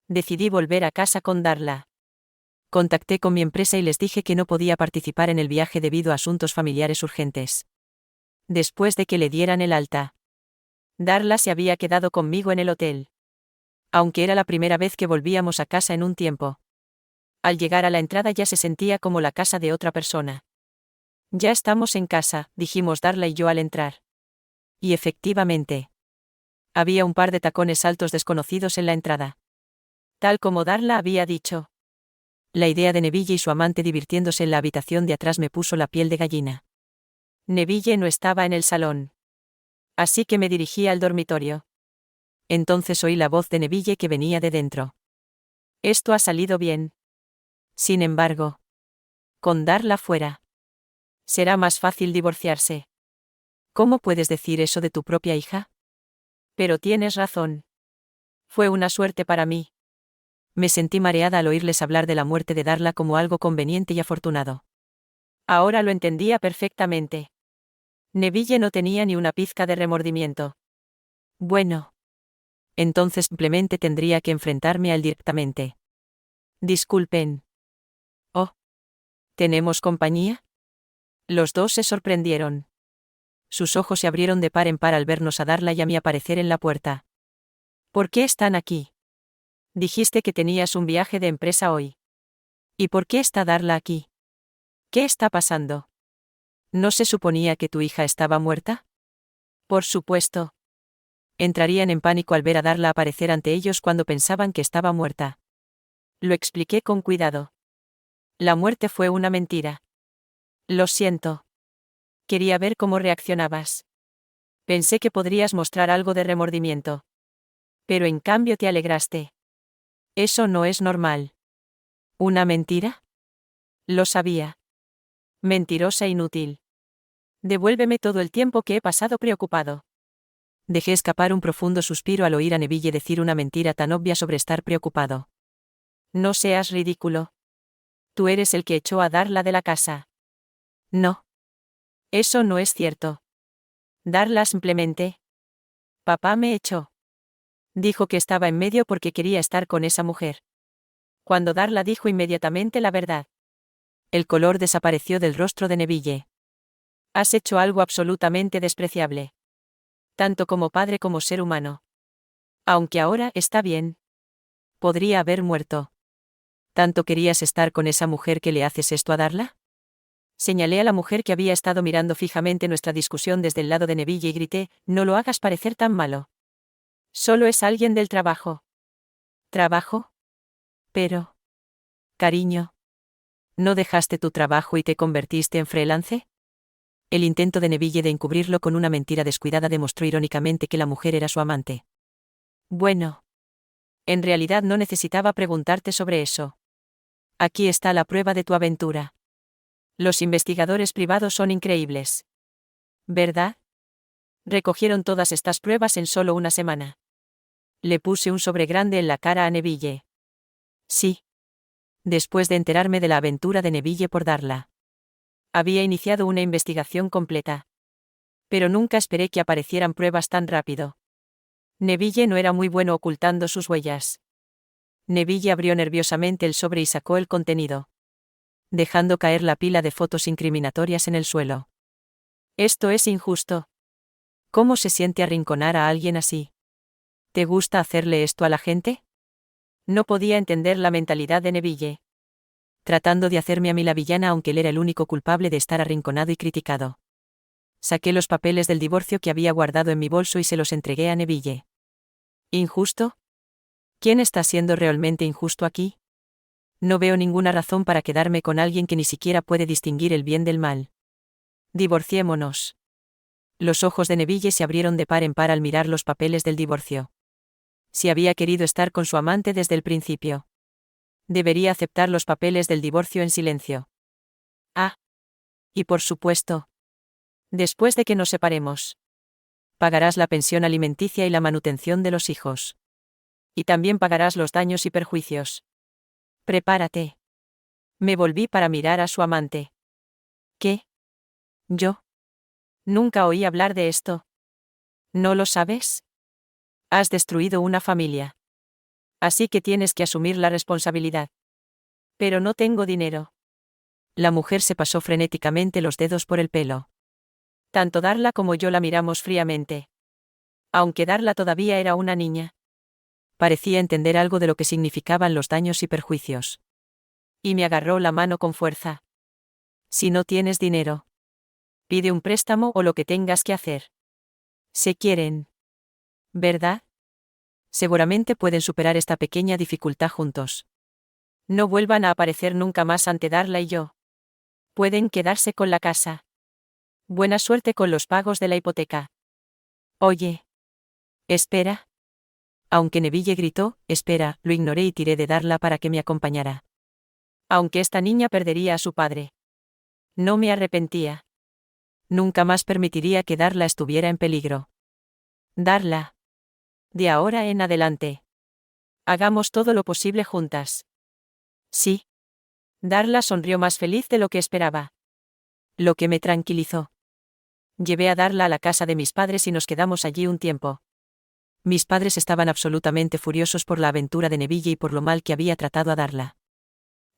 Decidí volver a casa con Darla. Contacté con mi empresa y les dije que no podía participar en el viaje debido a asuntos familiares urgentes. Después de que le dieran el alta, Darla se había quedado conmigo en el hotel. Aunque era la primera vez que volvíamos a casa en un tiempo. Al llegar a la entrada ya se sentía como la casa de otra persona. Ya estamos en casa, dijimos Darla y yo al entrar. Y efectivamente. Había un par de tacones altos desconocidos en la entrada. Tal como Darla había dicho. La idea de Neville y su amante divirtiéndose en la habitación de atrás me puso la piel de gallina. Neville no estaba en el salón. Así que me dirigí al dormitorio. Entonces oí la voz de Neville que venía de dentro. Esto ha salido bien. Sin embargo, con Darla fuera, será más fácil divorciarse. ¿Cómo puedes decir eso de tu propia hija? Pero tienes razón. Fue una suerte para mí. Me sentí mareada al oírles hablar de la muerte de Darla como algo conveniente y afortunado. Ahora lo entendía perfectamente. Neville no tenía ni una pizca de remordimiento. Bueno. Entonces simplemente tendría que enfrentarme a él directamente. Disculpen. Oh. ¿Tenemos compañía? Los dos se sorprendieron. Sus ojos se abrieron de par en par al vernos a Darla y a mí aparecer en la puerta. ¿Por qué están aquí? Dijiste que tenías un viaje de empresa hoy. ¿Y por qué está Darla aquí? ¿Qué está pasando? ¿No se suponía que tu hija estaba muerta? Por supuesto. Entrarían en pánico al ver a Darla aparecer ante ellos cuando pensaban que estaba muerta. Lo expliqué con cuidado. La muerte fue una mentira. Lo siento. Quería ver cómo reaccionabas. Pensé que podrías mostrar algo de remordimiento. Pero en cambio te alegraste. Eso no es normal. ¿Una mentira? Lo sabía. Mentirosa e inútil. Devuélveme todo el tiempo que he pasado preocupado. Dejé escapar un profundo suspiro al oír a Neville decir una mentira tan obvia sobre estar preocupado. No seas ridículo. Tú eres el que echó a Darla de la casa. No. Eso no es cierto. Darla simplemente. Papá me echó. Dijo que estaba en medio porque quería estar con esa mujer. Cuando Darla dijo inmediatamente la verdad. El color desapareció del rostro de Neville. Has hecho algo absolutamente despreciable. Tanto como padre como ser humano. Aunque ahora está bien. Podría haber muerto. ¿Tanto querías estar con esa mujer que le haces esto a Darla? Señalé a la mujer que había estado mirando fijamente nuestra discusión desde el lado de Neville y grité, no lo hagas parecer tan malo. Solo es alguien del trabajo. ¿Trabajo? Pero. Cariño. ¿No dejaste tu trabajo y te convertiste en freelance? El intento de Neville de encubrirlo con una mentira descuidada demostró irónicamente que la mujer era su amante. Bueno. En realidad no necesitaba preguntarte sobre eso. Aquí está la prueba de tu aventura. Los investigadores privados son increíbles. ¿Verdad? Recogieron todas estas pruebas en solo una semana. Le puse un sobre grande en la cara a Neville. Sí. Después de enterarme de la aventura de Neville por Darla. Había iniciado una investigación completa. Pero nunca esperé que aparecieran pruebas tan rápido. Neville no era muy bueno ocultando sus huellas. Neville abrió nerviosamente el sobre y sacó el contenido, dejando caer la pila de fotos incriminatorias en el suelo. Esto es injusto. ¿Cómo se siente arrinconar a alguien así? ¿Te gusta hacerle esto a la gente? No podía entender la mentalidad de Neville. Tratando de hacerme a mí la villana aunque él era el único culpable de estar arrinconado y criticado. Saqué los papeles del divorcio que había guardado en mi bolso y se los entregué a Neville. ¿Injusto? ¿Quién está siendo realmente injusto aquí? No veo ninguna razón para quedarme con alguien que ni siquiera puede distinguir el bien del mal. Divorciémonos. Los ojos de Neville se abrieron de par en par al mirar los papeles del divorcio. Si había querido estar con su amante desde el principio. Debería aceptar los papeles del divorcio en silencio. Ah. Y por supuesto. Después de que nos separemos. Pagarás la pensión alimenticia y la manutención de los hijos. Y también pagarás los daños y perjuicios. Prepárate. Me volví para mirar a su amante. ¿Qué? ¿Yo? Nunca oí hablar de esto. ¿No lo sabes? Has destruido una familia. Así que tienes que asumir la responsabilidad. Pero no tengo dinero. La mujer se pasó frenéticamente los dedos por el pelo. Tanto Darla como yo la miramos fríamente. Aunque Darla todavía era una niña. Parecía entender algo de lo que significaban los daños y perjuicios. Y me agarró la mano con fuerza. Si no tienes dinero, pide un préstamo o lo que tengas que hacer. Se quieren. ¿Verdad? Seguramente pueden superar esta pequeña dificultad juntos. No vuelvan a aparecer nunca más ante Darla y yo. Pueden quedarse con la casa. Buena suerte con los pagos de la hipoteca. Oye. Espera. Aunque Neville gritó, espera, lo ignoré y tiré de Darla para que me acompañara. Aunque esta niña perdería a su padre. No me arrepentía. Nunca más permitiría que Darla estuviera en peligro. Darla. De ahora en adelante. Hagamos todo lo posible juntas. Sí. Darla sonrió más feliz de lo que esperaba. Lo que me tranquilizó. Llevé a Darla a la casa de mis padres y nos quedamos allí un tiempo. Mis padres estaban absolutamente furiosos por la aventura de Neville y por lo mal que había tratado a Darla.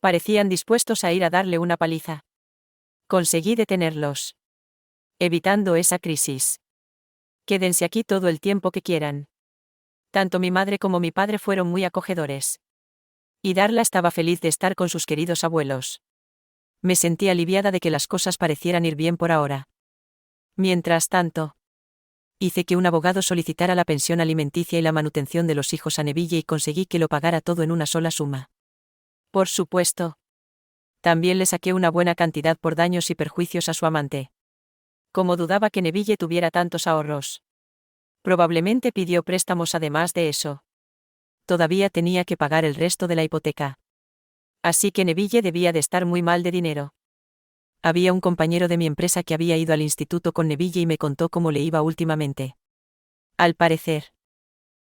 Parecían dispuestos a ir a darle una paliza. Conseguí detenerlos. Evitando esa crisis. Quédense aquí todo el tiempo que quieran. Tanto mi madre como mi padre fueron muy acogedores. Y Darla estaba feliz de estar con sus queridos abuelos. Me sentí aliviada de que las cosas parecieran ir bien por ahora. Mientras tanto, hice que un abogado solicitara la pensión alimenticia y la manutención de los hijos a Neville y conseguí que lo pagara todo en una sola suma. Por supuesto. También le saqué una buena cantidad por daños y perjuicios a su amante. Como dudaba que Neville tuviera tantos ahorros. Probablemente pidió préstamos además de eso. Todavía tenía que pagar el resto de la hipoteca. Así que Neville debía de estar muy mal de dinero. Había un compañero de mi empresa que había ido al instituto con Neville y me contó cómo le iba últimamente. Al parecer.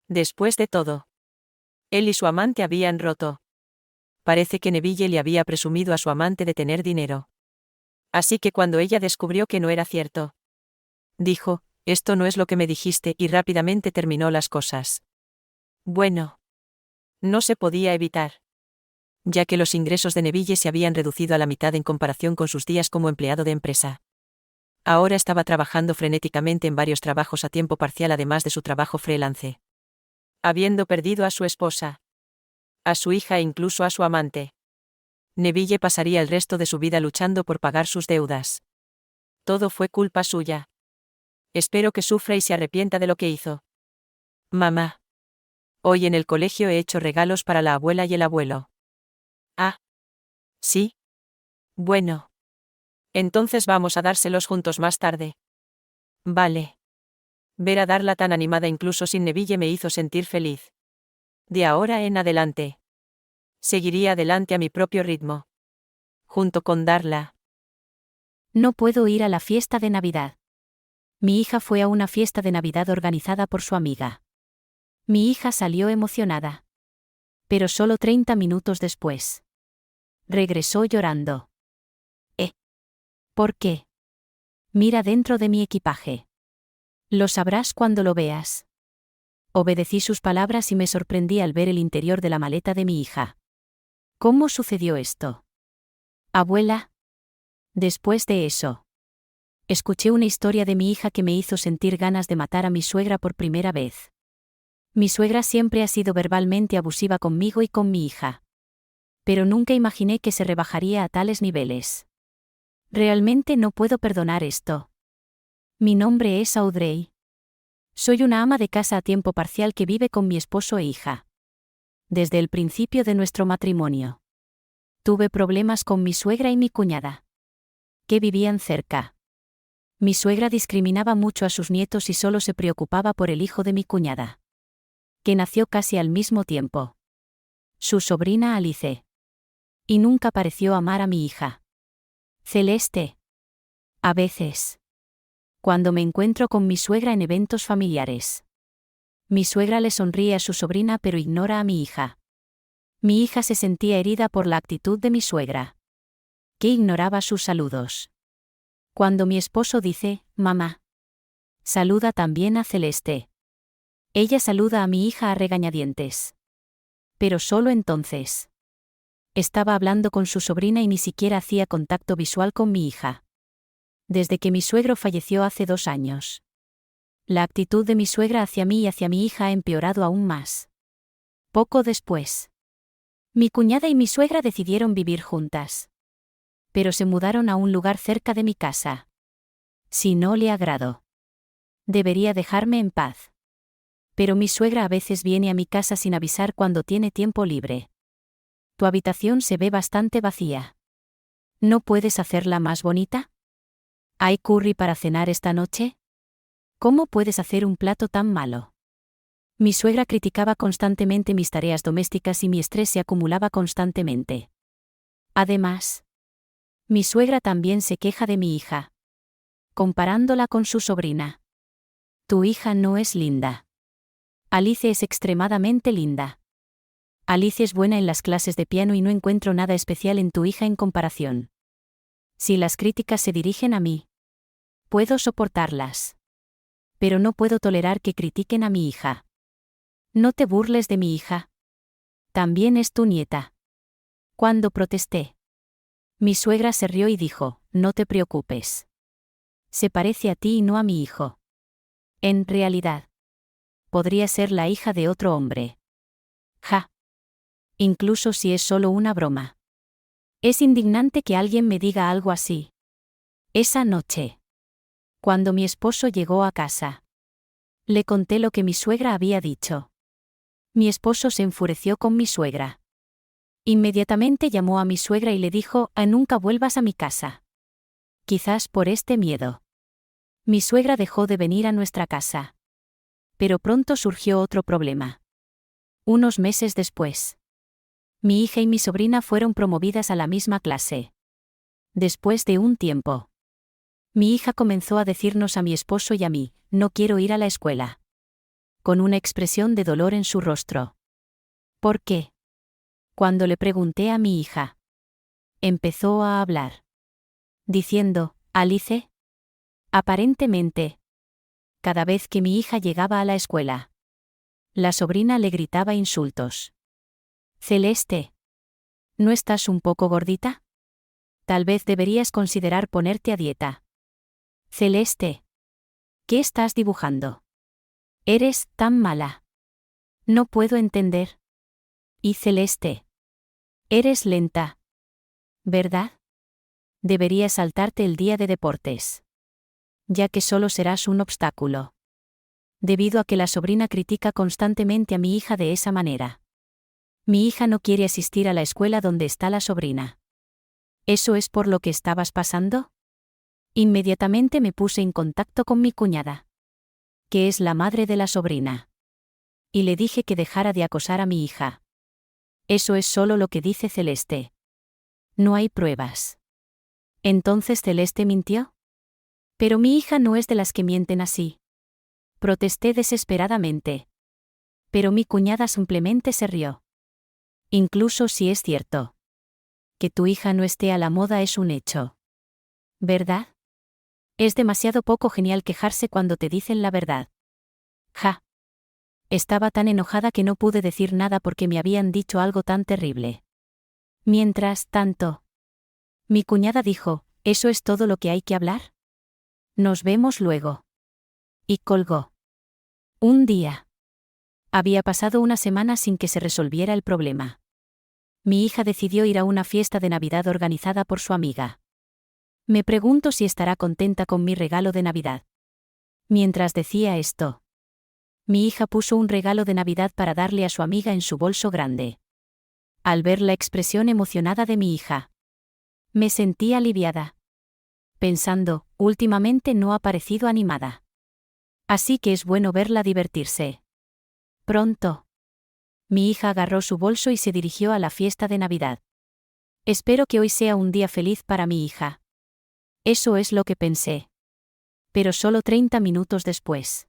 Después de todo. Él y su amante habían roto. Parece que Neville le había presumido a su amante de tener dinero. Así que cuando ella descubrió que no era cierto, dijo, esto no es lo que me dijiste, y rápidamente terminó las cosas. Bueno. No se podía evitar. Ya que los ingresos de Neville se habían reducido a la mitad en comparación con sus días como empleado de empresa. Ahora estaba trabajando frenéticamente en varios trabajos a tiempo parcial además de su trabajo freelance. Habiendo perdido a su esposa, a su hija e incluso a su amante. Neville pasaría el resto de su vida luchando por pagar sus deudas. Todo fue culpa suya. Espero que sufra y se arrepienta de lo que hizo. Mamá. Hoy en el colegio he hecho regalos para la abuela y el abuelo. Ah. ¿Sí? Bueno. Entonces vamos a dárselos juntos más tarde. Vale. Ver a Darla tan animada incluso sin Neville me hizo sentir feliz. De ahora en adelante. Seguiría adelante a mi propio ritmo. Junto con Darla. No puedo ir a la fiesta de Navidad. Mi hija fue a una fiesta de Navidad organizada por su amiga. Mi hija salió emocionada. Pero solo 30 minutos después. Regresó llorando. ¿Por qué? Mira dentro de mi equipaje. Lo sabrás cuando lo veas. Obedecí sus palabras y me sorprendí al ver el interior de la maleta de mi hija. ¿Cómo sucedió esto? Abuela. Después de eso. Escuché una historia de mi hija que me hizo sentir ganas de matar a mi suegra por primera vez. Mi suegra siempre ha sido verbalmente abusiva conmigo y con mi hija. Pero nunca imaginé que se rebajaría a tales niveles. Realmente no puedo perdonar esto. Mi nombre es Audrey. Soy una ama de casa a tiempo parcial que vive con mi esposo e hija. Desde el principio de nuestro matrimonio. Tuve problemas con mi suegra y mi cuñada. Que vivían cerca. Mi suegra discriminaba mucho a sus nietos y solo se preocupaba por el hijo de mi cuñada. Que nació casi al mismo tiempo. Su sobrina Alice. Y nunca pareció amar a mi hija. Celeste. A veces. Cuando me encuentro con mi suegra en eventos familiares. Mi suegra le sonríe a su sobrina pero ignora a mi hija. Mi hija se sentía herida por la actitud de mi suegra. Que ignoraba sus saludos. Cuando mi esposo dice, mamá. Saluda también a Celeste. Ella saluda a mi hija a regañadientes. Pero solo entonces. Estaba hablando con su sobrina y ni siquiera hacía contacto visual con mi hija. Desde que mi suegro falleció hace 2 años. La actitud de mi suegra hacia mí y hacia mi hija ha empeorado aún más. Poco después. Mi cuñada y mi suegra decidieron vivir juntas. Pero se mudaron a un lugar cerca de mi casa. Si no le agrado. Debería dejarme en paz. Pero mi suegra a veces viene a mi casa sin avisar cuando tiene tiempo libre. Tu habitación se ve bastante vacía. ¿No puedes hacerla más bonita? ¿Hay curry para cenar esta noche? ¿Cómo puedes hacer un plato tan malo? Mi suegra criticaba constantemente mis tareas domésticas y mi estrés se acumulaba constantemente. Además, mi suegra también se queja de mi hija. Comparándola con su sobrina. Tu hija no es linda. Alice es extremadamente linda. Alice es buena en las clases de piano y no encuentro nada especial en tu hija en comparación. Si las críticas se dirigen a mí, puedo soportarlas. Pero no puedo tolerar que critiquen a mi hija. No te burles de mi hija. También es tu nieta. Cuando protesté, mi suegra se rió y dijo, no te preocupes. Se parece a ti y no a mi hijo. En realidad, podría ser la hija de otro hombre. Ja. Incluso si es solo una broma. Es indignante que alguien me diga algo así. Esa noche, cuando mi esposo llegó a casa, le conté lo que mi suegra había dicho. Mi esposo se enfureció con mi suegra. Inmediatamente llamó a mi suegra y le dijo, nunca vuelvas a mi casa. Quizás por este miedo. Mi suegra dejó de venir a nuestra casa. Pero pronto surgió otro problema. Unos meses después. Mi hija y mi sobrina fueron promovidas a la misma clase. Después de un tiempo. Mi hija comenzó a decirnos a mi esposo y a mí, no quiero ir a la escuela. Con una expresión de dolor en su rostro. ¿Por qué? Cuando le pregunté a mi hija. Empezó a hablar. Diciendo, Alice. Aparentemente. Cada vez que mi hija llegaba a la escuela. La sobrina le gritaba insultos. Celeste. ¿No estás un poco gordita? Tal vez deberías considerar ponerte a dieta. Celeste. ¿Qué estás dibujando? Eres tan mala. No puedo entender. Y Celeste. Eres lenta. ¿Verdad? Deberías saltarte el día de deportes. Ya que solo serás un obstáculo. Debido a que la sobrina critica constantemente a mi hija de esa manera. Mi hija no quiere asistir a la escuela donde está la sobrina. ¿Eso es por lo que estabas pasando? Inmediatamente me puse en contacto con mi cuñada, que es la madre de la sobrina. Y le dije que dejara de acosar a mi hija. Eso es solo lo que dice Celeste. No hay pruebas. ¿Entonces Celeste mintió? Pero mi hija no es de las que mienten así. Protesté desesperadamente. Pero mi cuñada simplemente se rió. Incluso si es cierto. Que tu hija no esté a la moda es un hecho. ¿Verdad? Es demasiado poco genial quejarse cuando te dicen la verdad. Ja. Estaba tan enojada que no pude decir nada porque me habían dicho algo tan terrible. Mientras tanto, mi cuñada dijo, ¿eso es todo lo que hay que hablar? Nos vemos luego. Y colgó. Un día. Había pasado una semana sin que se resolviera el problema. Mi hija decidió ir a una fiesta de Navidad organizada por su amiga. Me pregunto si estará contenta con mi regalo de Navidad. Mientras decía esto, mi hija puso un regalo de Navidad para darle a su amiga en su bolso grande. Al ver la expresión emocionada de mi hija, me sentí aliviada. Pensando, últimamente no ha parecido animada. Así que es bueno verla divertirse. Pronto. Mi hija agarró su bolso y se dirigió a la fiesta de Navidad. Espero que hoy sea un día feliz para mi hija. Eso es lo que pensé. Pero solo 30 minutos después,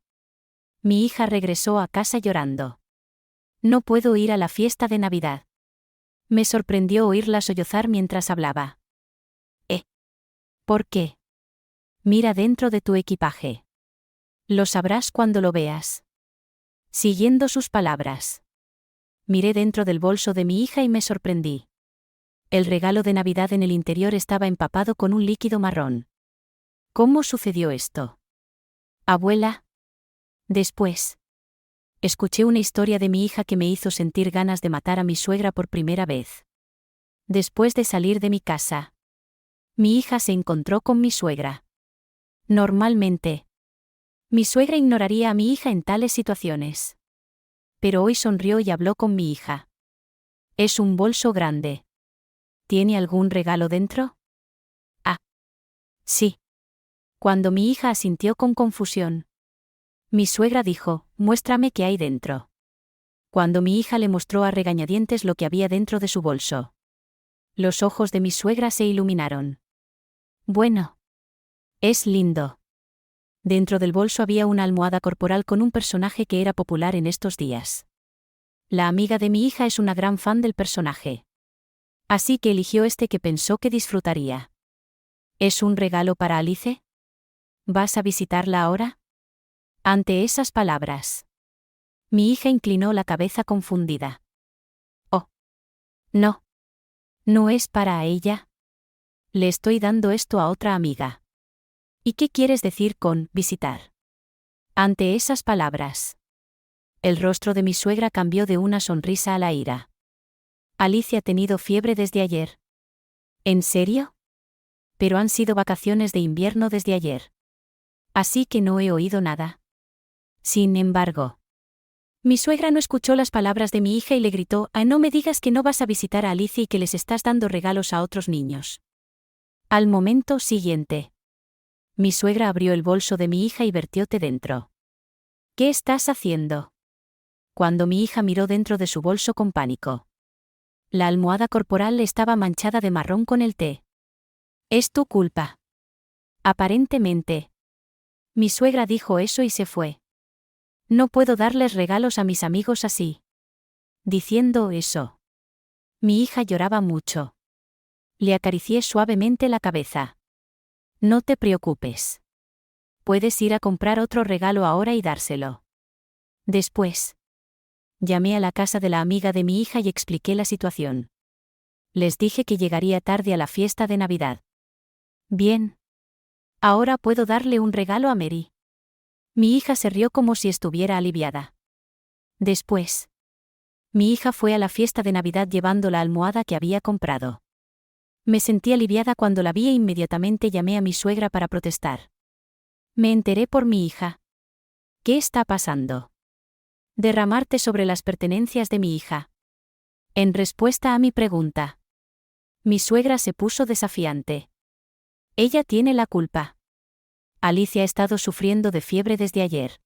mi hija regresó a casa llorando. No puedo ir a la fiesta de Navidad. Me sorprendió oírla sollozar mientras hablaba. ¿Por qué? Mira dentro de tu equipaje. Lo sabrás cuando lo veas. Siguiendo sus palabras, miré dentro del bolso de mi hija y me sorprendí. El regalo de Navidad en el interior estaba empapado con un líquido marrón. ¿Cómo sucedió esto? Abuela. Después, escuché una historia de mi hija que me hizo sentir ganas de matar a mi suegra por primera vez. Después de salir de mi casa, mi hija se encontró con mi suegra. Normalmente, mi suegra ignoraría a mi hija en tales situaciones. Pero hoy sonrió y habló con mi hija. Es un bolso grande. ¿Tiene algún regalo dentro? Ah. Sí. Cuando mi hija asintió con confusión, mi suegra dijo, muéstrame qué hay dentro. Cuando mi hija le mostró a regañadientes lo que había dentro de su bolso, los ojos de mi suegra se iluminaron. Bueno. Es lindo. Dentro del bolso había una almohada corporal con un personaje que era popular en estos días. La amiga de mi hija es una gran fan del personaje. Así que eligió este que pensó que disfrutaría. ¿Es un regalo para Alice? ¿Vas a visitarla ahora? Ante esas palabras, mi hija inclinó la cabeza confundida. Oh. No. ¿No es para ella? Le estoy dando esto a otra amiga. ¿Y qué quieres decir con visitar? Ante esas palabras, el rostro de mi suegra cambió de una sonrisa a la ira. Alicia ha tenido fiebre desde ayer. ¿En serio? Pero han sido vacaciones de invierno desde ayer. Así que no he oído nada. Sin embargo, mi suegra no escuchó las palabras de mi hija y le gritó, no me digas que no vas a visitar a Alicia y que les estás dando regalos a otros niños. Al momento siguiente, mi suegra abrió el bolso de mi hija y vertió té dentro. ¿Qué estás haciendo? Cuando mi hija miró dentro de su bolso con pánico, la almohada corporal estaba manchada de marrón con el té. Es tu culpa. Aparentemente. Mi suegra dijo eso y se fue. No puedo darles regalos a mis amigos así. Diciendo eso, mi hija lloraba mucho. Le acaricié suavemente la cabeza. No te preocupes. Puedes ir a comprar otro regalo ahora y dárselo. Después, llamé a la casa de la amiga de mi hija y expliqué la situación. Les dije que llegaría tarde a la fiesta de Navidad. Bien. Ahora puedo darle un regalo a Mary. Mi hija se rió como si estuviera aliviada. Después, mi hija fue a la fiesta de Navidad llevando la almohada que había comprado. Me sentí aliviada cuando la vi e inmediatamente llamé a mi suegra para protestar. Me enteré por mi hija. ¿Qué está pasando? Derramarte sobre las pertenencias de mi hija. En respuesta a mi pregunta, Mi suegra se puso desafiante. Ella tiene la culpa. Alicia ha estado sufriendo de fiebre desde ayer.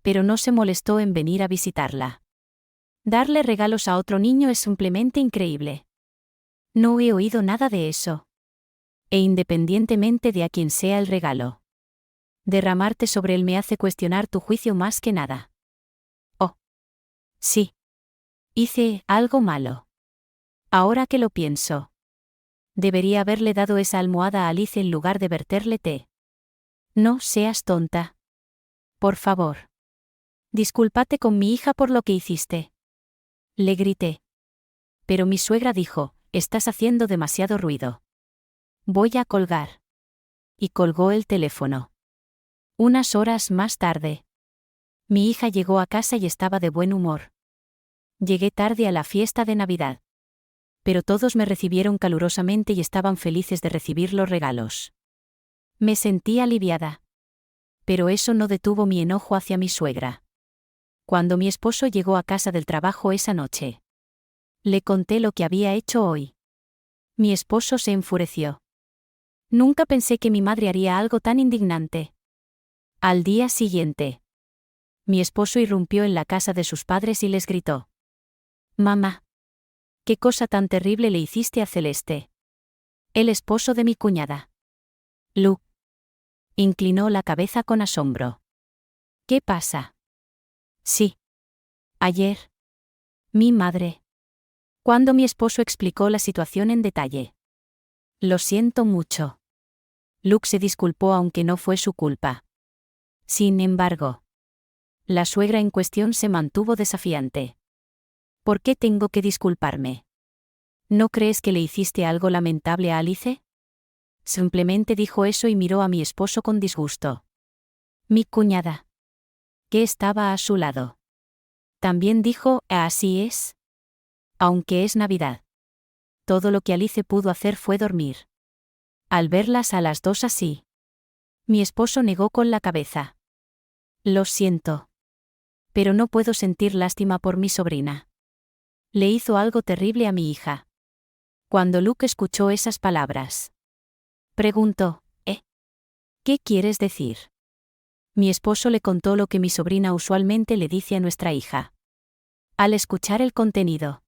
Pero no se molestó en venir a visitarla. Darle regalos a otro niño es simplemente increíble. No he oído nada de eso. E independientemente de a quién sea el regalo. Derramarte sobre él me hace cuestionar tu juicio más que nada. Oh. Sí. Hice algo malo. Ahora que lo pienso. Debería haberle dado esa almohada a Alice en lugar de verterle té. No seas tonta. Por favor. Discúlpate con mi hija por lo que hiciste. Le grité. Pero mi suegra dijo, estás haciendo demasiado ruido. Voy a colgar. Y colgó el teléfono. Unas horas más tarde. Mi hija llegó a casa y estaba de buen humor. Llegué tarde a la fiesta de Navidad. Pero todos me recibieron calurosamente y estaban felices de recibir los regalos. Me sentí aliviada. Pero eso no detuvo mi enojo hacia mi suegra. Cuando mi esposo llegó a casa del trabajo esa noche, le conté lo que había hecho hoy. Mi esposo se enfureció. Nunca pensé que mi madre haría algo tan indignante. Al día siguiente, mi esposo irrumpió en la casa de sus padres y les gritó: «Mamá, ¿qué cosa tan terrible le hiciste a Celeste? El esposo de mi cuñada». Luke inclinó la cabeza con asombro. «¿Qué pasa?» «Sí. Ayer. Mi madre». Cuando mi esposo explicó la situación en detalle. «Lo siento mucho». Luke se disculpó aunque no fue su culpa. Sin embargo, la suegra en cuestión se mantuvo desafiante. «¿Por qué tengo que disculparme? ¿No crees que le hiciste algo lamentable a Alice?» Simplemente dijo eso y miró a mi esposo con disgusto. Mi cuñada, que estaba a su lado, también dijo: «Así es. Aunque es Navidad. Todo lo que Alice pudo hacer fue dormir». Al verlas a las dos así, mi esposo negó con la cabeza. «Lo siento. Pero no puedo sentir lástima por mi sobrina. Le hizo algo terrible a mi hija». Cuando Luke escuchó esas palabras, preguntó: ¿Qué quieres decir?» Mi esposo le contó lo que mi sobrina usualmente le dice a nuestra hija. Al escuchar el contenido,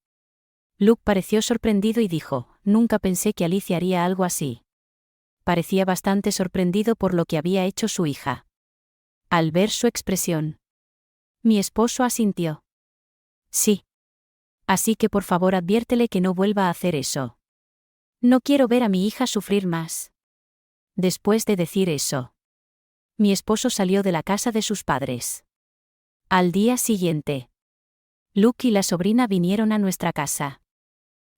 Luke pareció sorprendido y dijo: «Nunca pensé que Alicia haría algo así». Parecía bastante sorprendido por lo que había hecho su hija. Al ver su expresión, mi esposo asintió. «Sí. Así que por favor adviértele que no vuelva a hacer eso. No quiero ver a mi hija sufrir más». Después de decir eso, mi esposo salió de la casa de sus padres. Al día siguiente, Luke y la sobrina vinieron a nuestra casa.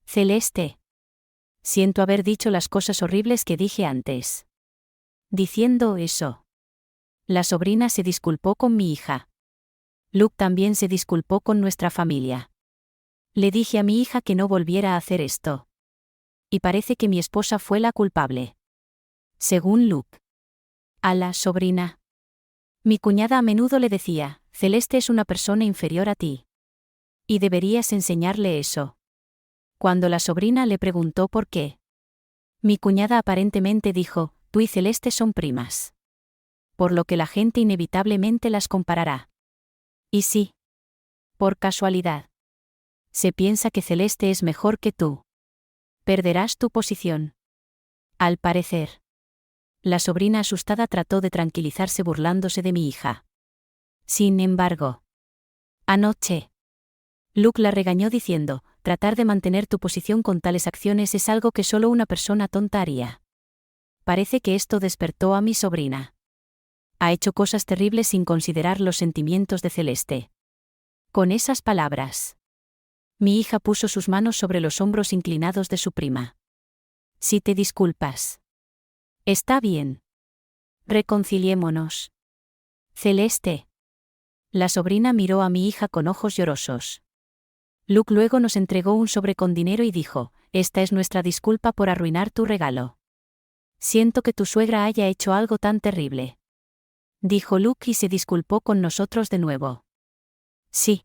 «Celeste. Siento haber dicho las cosas horribles que dije antes». Diciendo eso, la sobrina se disculpó con mi hija. Luke también se disculpó con nuestra familia. Le dije a mi hija que no volviera a hacer esto. Y parece que mi esposa fue la culpable. Según Luke. A la sobrina. Mi cuñada a menudo le decía: «Celeste es una persona inferior a ti. Y deberías enseñarle eso». Cuando la sobrina le preguntó por qué, mi cuñada aparentemente dijo: «Tú y Celeste son primas. Por lo que la gente inevitablemente las comparará». Y sí. Por casualidad. Se piensa que Celeste es mejor que tú. Perderás tu posición. Al parecer. La sobrina asustada trató de tranquilizarse burlándose de mi hija. Sin embargo, anoche, Luke la regañó diciendo: «Tratar de mantener tu posición con tales acciones es algo que solo una persona tonta haría». Parece que esto despertó a mi sobrina. Ha hecho cosas terribles sin considerar los sentimientos de Celeste. Con esas palabras, mi hija puso sus manos sobre los hombros inclinados de su prima. «Si te disculpas. Está bien. Reconciliémonos». «Celeste». La sobrina miró a mi hija con ojos llorosos. Luke luego nos entregó un sobre con dinero y dijo: «Esta es nuestra disculpa por arruinar tu regalo. Siento que tu suegra haya hecho algo tan terrible», dijo Luke y se disculpó con nosotros de nuevo. «Sí.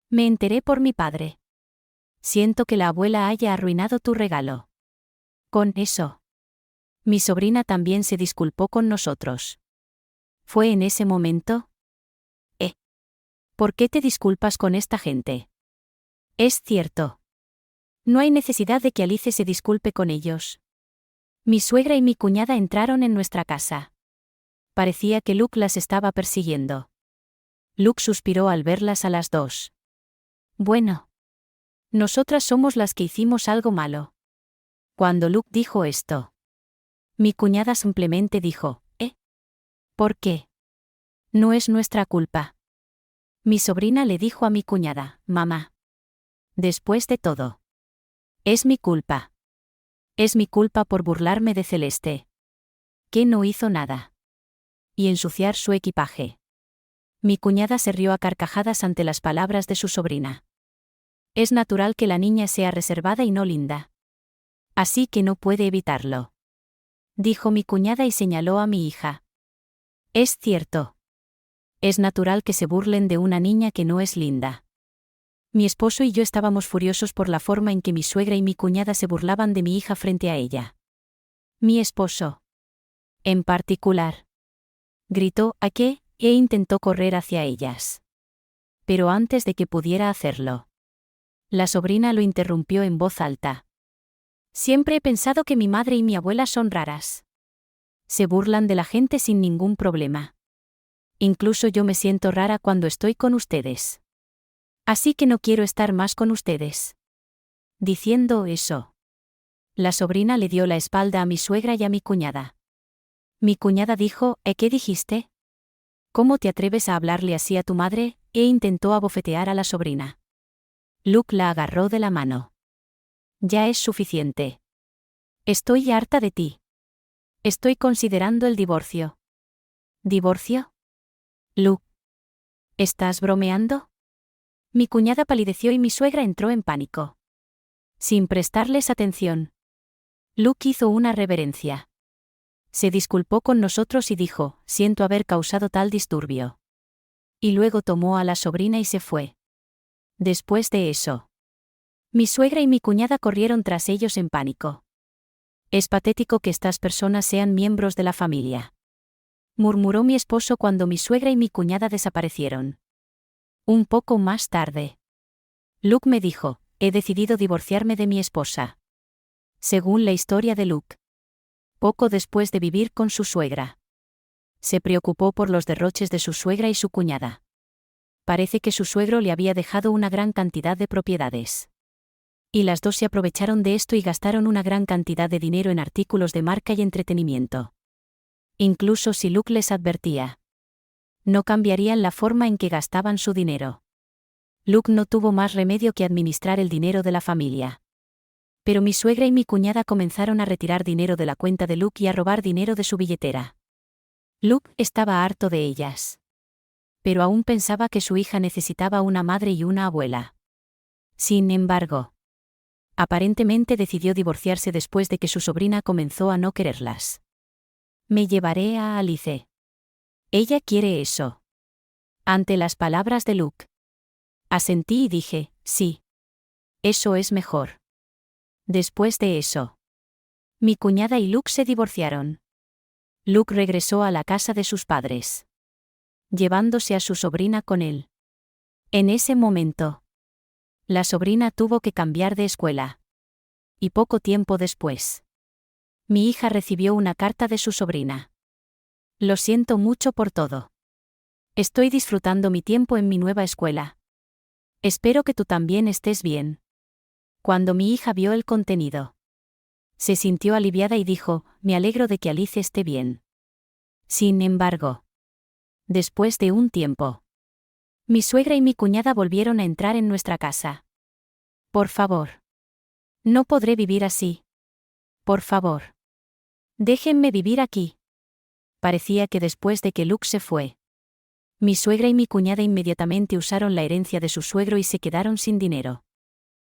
Me enteré por mi padre. Siento que la abuela haya arruinado tu regalo». Con eso, mi sobrina también se disculpó con nosotros. ¿Fue en ese momento? ¿Por qué te disculpas con esta gente? Es cierto. No hay necesidad de que Alice se disculpe con ellos. Mi suegra y mi cuñada entraron en nuestra casa. Parecía que Luke las estaba persiguiendo. Luke suspiró al verlas a las dos. Bueno. Nosotras somos las que hicimos algo malo. Cuando Luke dijo esto, mi cuñada simplemente dijo, ¿por qué? No es nuestra culpa. Mi sobrina le dijo a mi cuñada, mamá. Después de todo. Es mi culpa. Es mi culpa por burlarme de Celeste. Que no hizo nada. Y ensuciar su equipaje. Mi cuñada se rió a carcajadas ante las palabras de su sobrina. Es natural que la niña sea reservada y no linda. Así que no puede evitarlo. Dijo mi cuñada y señaló a mi hija. Es cierto. Es natural que se burlen de una niña que no es linda. Mi esposo y yo estábamos furiosos por la forma en que mi suegra y mi cuñada se burlaban de mi hija frente a ella. Mi esposo. En particular. Gritó ¿a qué? E intentó correr hacia ellas. Pero antes de que pudiera hacerlo, la sobrina lo interrumpió en voz alta. Siempre he pensado que mi madre y mi abuela son raras. Se burlan de la gente sin ningún problema. Incluso yo me siento rara cuando estoy con ustedes. Así que no quiero estar más con ustedes. Diciendo eso, la sobrina le dio la espalda a mi suegra y a mi cuñada. Mi cuñada dijo, ¿qué dijiste? ¿Cómo te atreves a hablarle así a tu madre? E intentó abofetear a la sobrina. Luke la agarró de la mano. Ya es suficiente. Estoy harta de ti. Estoy considerando el divorcio. ¿Divorcio? Luke. ¿Estás bromeando? Mi cuñada palideció y mi suegra entró en pánico. Sin prestarles atención, Luke hizo una reverencia. Se disculpó con nosotros y dijo, siento haber causado tal disturbio. Y luego tomó a la sobrina y se fue. Después de eso, mi suegra y mi cuñada corrieron tras ellos en pánico. Es patético que estas personas sean miembros de la familia. Murmuró mi esposo cuando mi suegra y mi cuñada desaparecieron. Un poco más tarde, Luke me dijo, he decidido divorciarme de mi esposa. Según la historia de Luke. Poco después de vivir con su suegra. Se preocupó por los derroches de su suegra y su cuñada. Parece que su suegro le había dejado una gran cantidad de propiedades. Y las dos se aprovecharon de esto y gastaron una gran cantidad de dinero en artículos de marca y entretenimiento. Incluso si Luke les advertía, no cambiarían la forma en que gastaban su dinero. Luke no tuvo más remedio que administrar el dinero de la familia. Pero mi suegra y mi cuñada comenzaron a retirar dinero de la cuenta de Luke y a robar dinero de su billetera. Luke estaba harto de ellas. Pero aún pensaba que su hija necesitaba una madre y una abuela. Sin embargo, aparentemente decidió divorciarse después de que su sobrina comenzó a no quererlas. Me llevaré a Alice. Ella quiere eso. Ante las palabras de Luke, asentí y dije, sí. Eso es mejor. Después de eso, mi cuñada y Luke se divorciaron. Luke regresó a la casa de sus padres, llevándose a su sobrina con él. En ese momento, la sobrina tuvo que cambiar de escuela. Y poco tiempo después, mi hija recibió una carta de su sobrina. Lo siento mucho por todo. Estoy disfrutando mi tiempo en mi nueva escuela. Espero que tú también estés bien. Cuando mi hija vio el contenido, se sintió aliviada y dijo, me alegro de que Alice esté bien. Sin embargo, después de un tiempo, mi suegra y mi cuñada volvieron a entrar en nuestra casa. Por favor. No podré vivir así. Por favor. Déjenme vivir aquí. Parecía que después de que Luke se fue, mi suegra y mi cuñada inmediatamente usaron la herencia de su suegro y se quedaron sin dinero.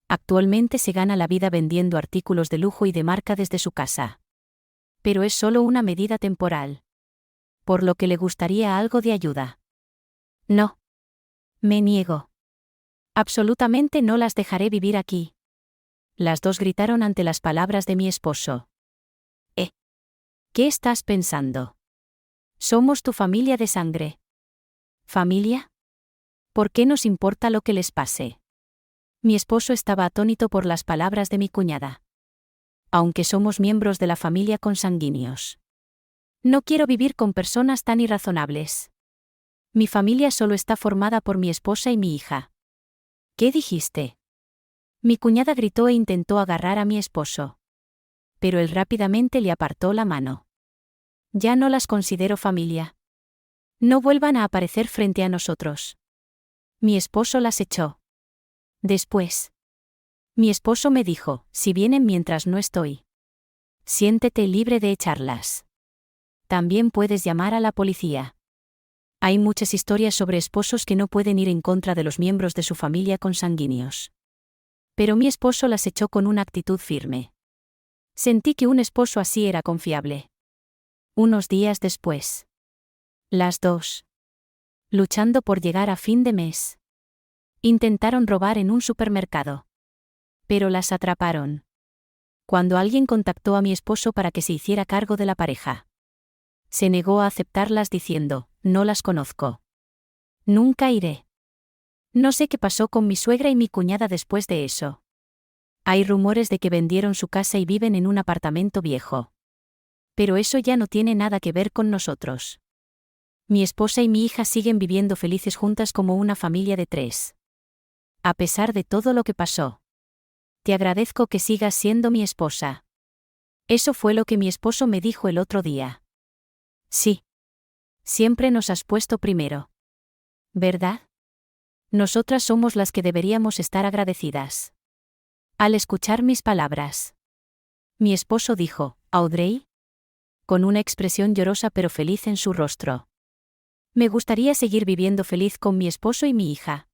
Actualmente se gana la vida vendiendo artículos de lujo y de marca desde su casa. Pero es solo una medida temporal. Por lo que le gustaría algo de ayuda. No. Me niego. Absolutamente no las dejaré vivir aquí. Las dos gritaron ante las palabras de mi esposo. ¿Qué estás pensando? Somos tu familia de sangre. ¿Familia? ¿Por qué nos importa lo que les pase? Mi esposo estaba atónito por las palabras de mi cuñada. Aunque somos miembros de la familia consanguíneos. No quiero vivir con personas tan irrazonables. Mi familia solo está formada por mi esposa y mi hija. ¿Qué dijiste? Mi cuñada gritó e intentó agarrar a mi esposo. Pero él rápidamente le apartó la mano. Ya no las considero familia. No vuelvan a aparecer frente a nosotros. Mi esposo las echó. Después. Mi esposo me dijo, si vienen mientras no estoy. Siéntete libre de echarlas. También puedes llamar a la policía. Hay muchas historias sobre esposos que no pueden ir en contra de los miembros de su familia consanguíneos. Pero mi esposo las echó con una actitud firme. Sentí que un esposo así era confiable. Unos días después. Las dos. Luchando por llegar a fin de mes. Intentaron robar en un supermercado. Pero las atraparon. Cuando alguien contactó a mi esposo para que se hiciera cargo de la pareja. Se negó a aceptarlas diciendo, no las conozco. Nunca iré. No sé qué pasó con mi suegra y mi cuñada después de eso. Hay rumores de que vendieron su casa y viven en un apartamento viejo. Pero eso ya no tiene nada que ver con nosotros. Mi esposa y mi hija siguen viviendo felices juntas como una familia de 3. A pesar de todo lo que pasó. Te agradezco que sigas siendo mi esposa. Eso fue lo que mi esposo me dijo el otro día. Sí. Siempre nos has puesto primero. ¿Verdad? Nosotras somos las que deberíamos estar agradecidas. Al escuchar mis palabras. Mi esposo dijo, ¿Audrey? Con una expresión llorosa pero feliz en su rostro. Me gustaría seguir viviendo feliz con mi esposo y mi hija.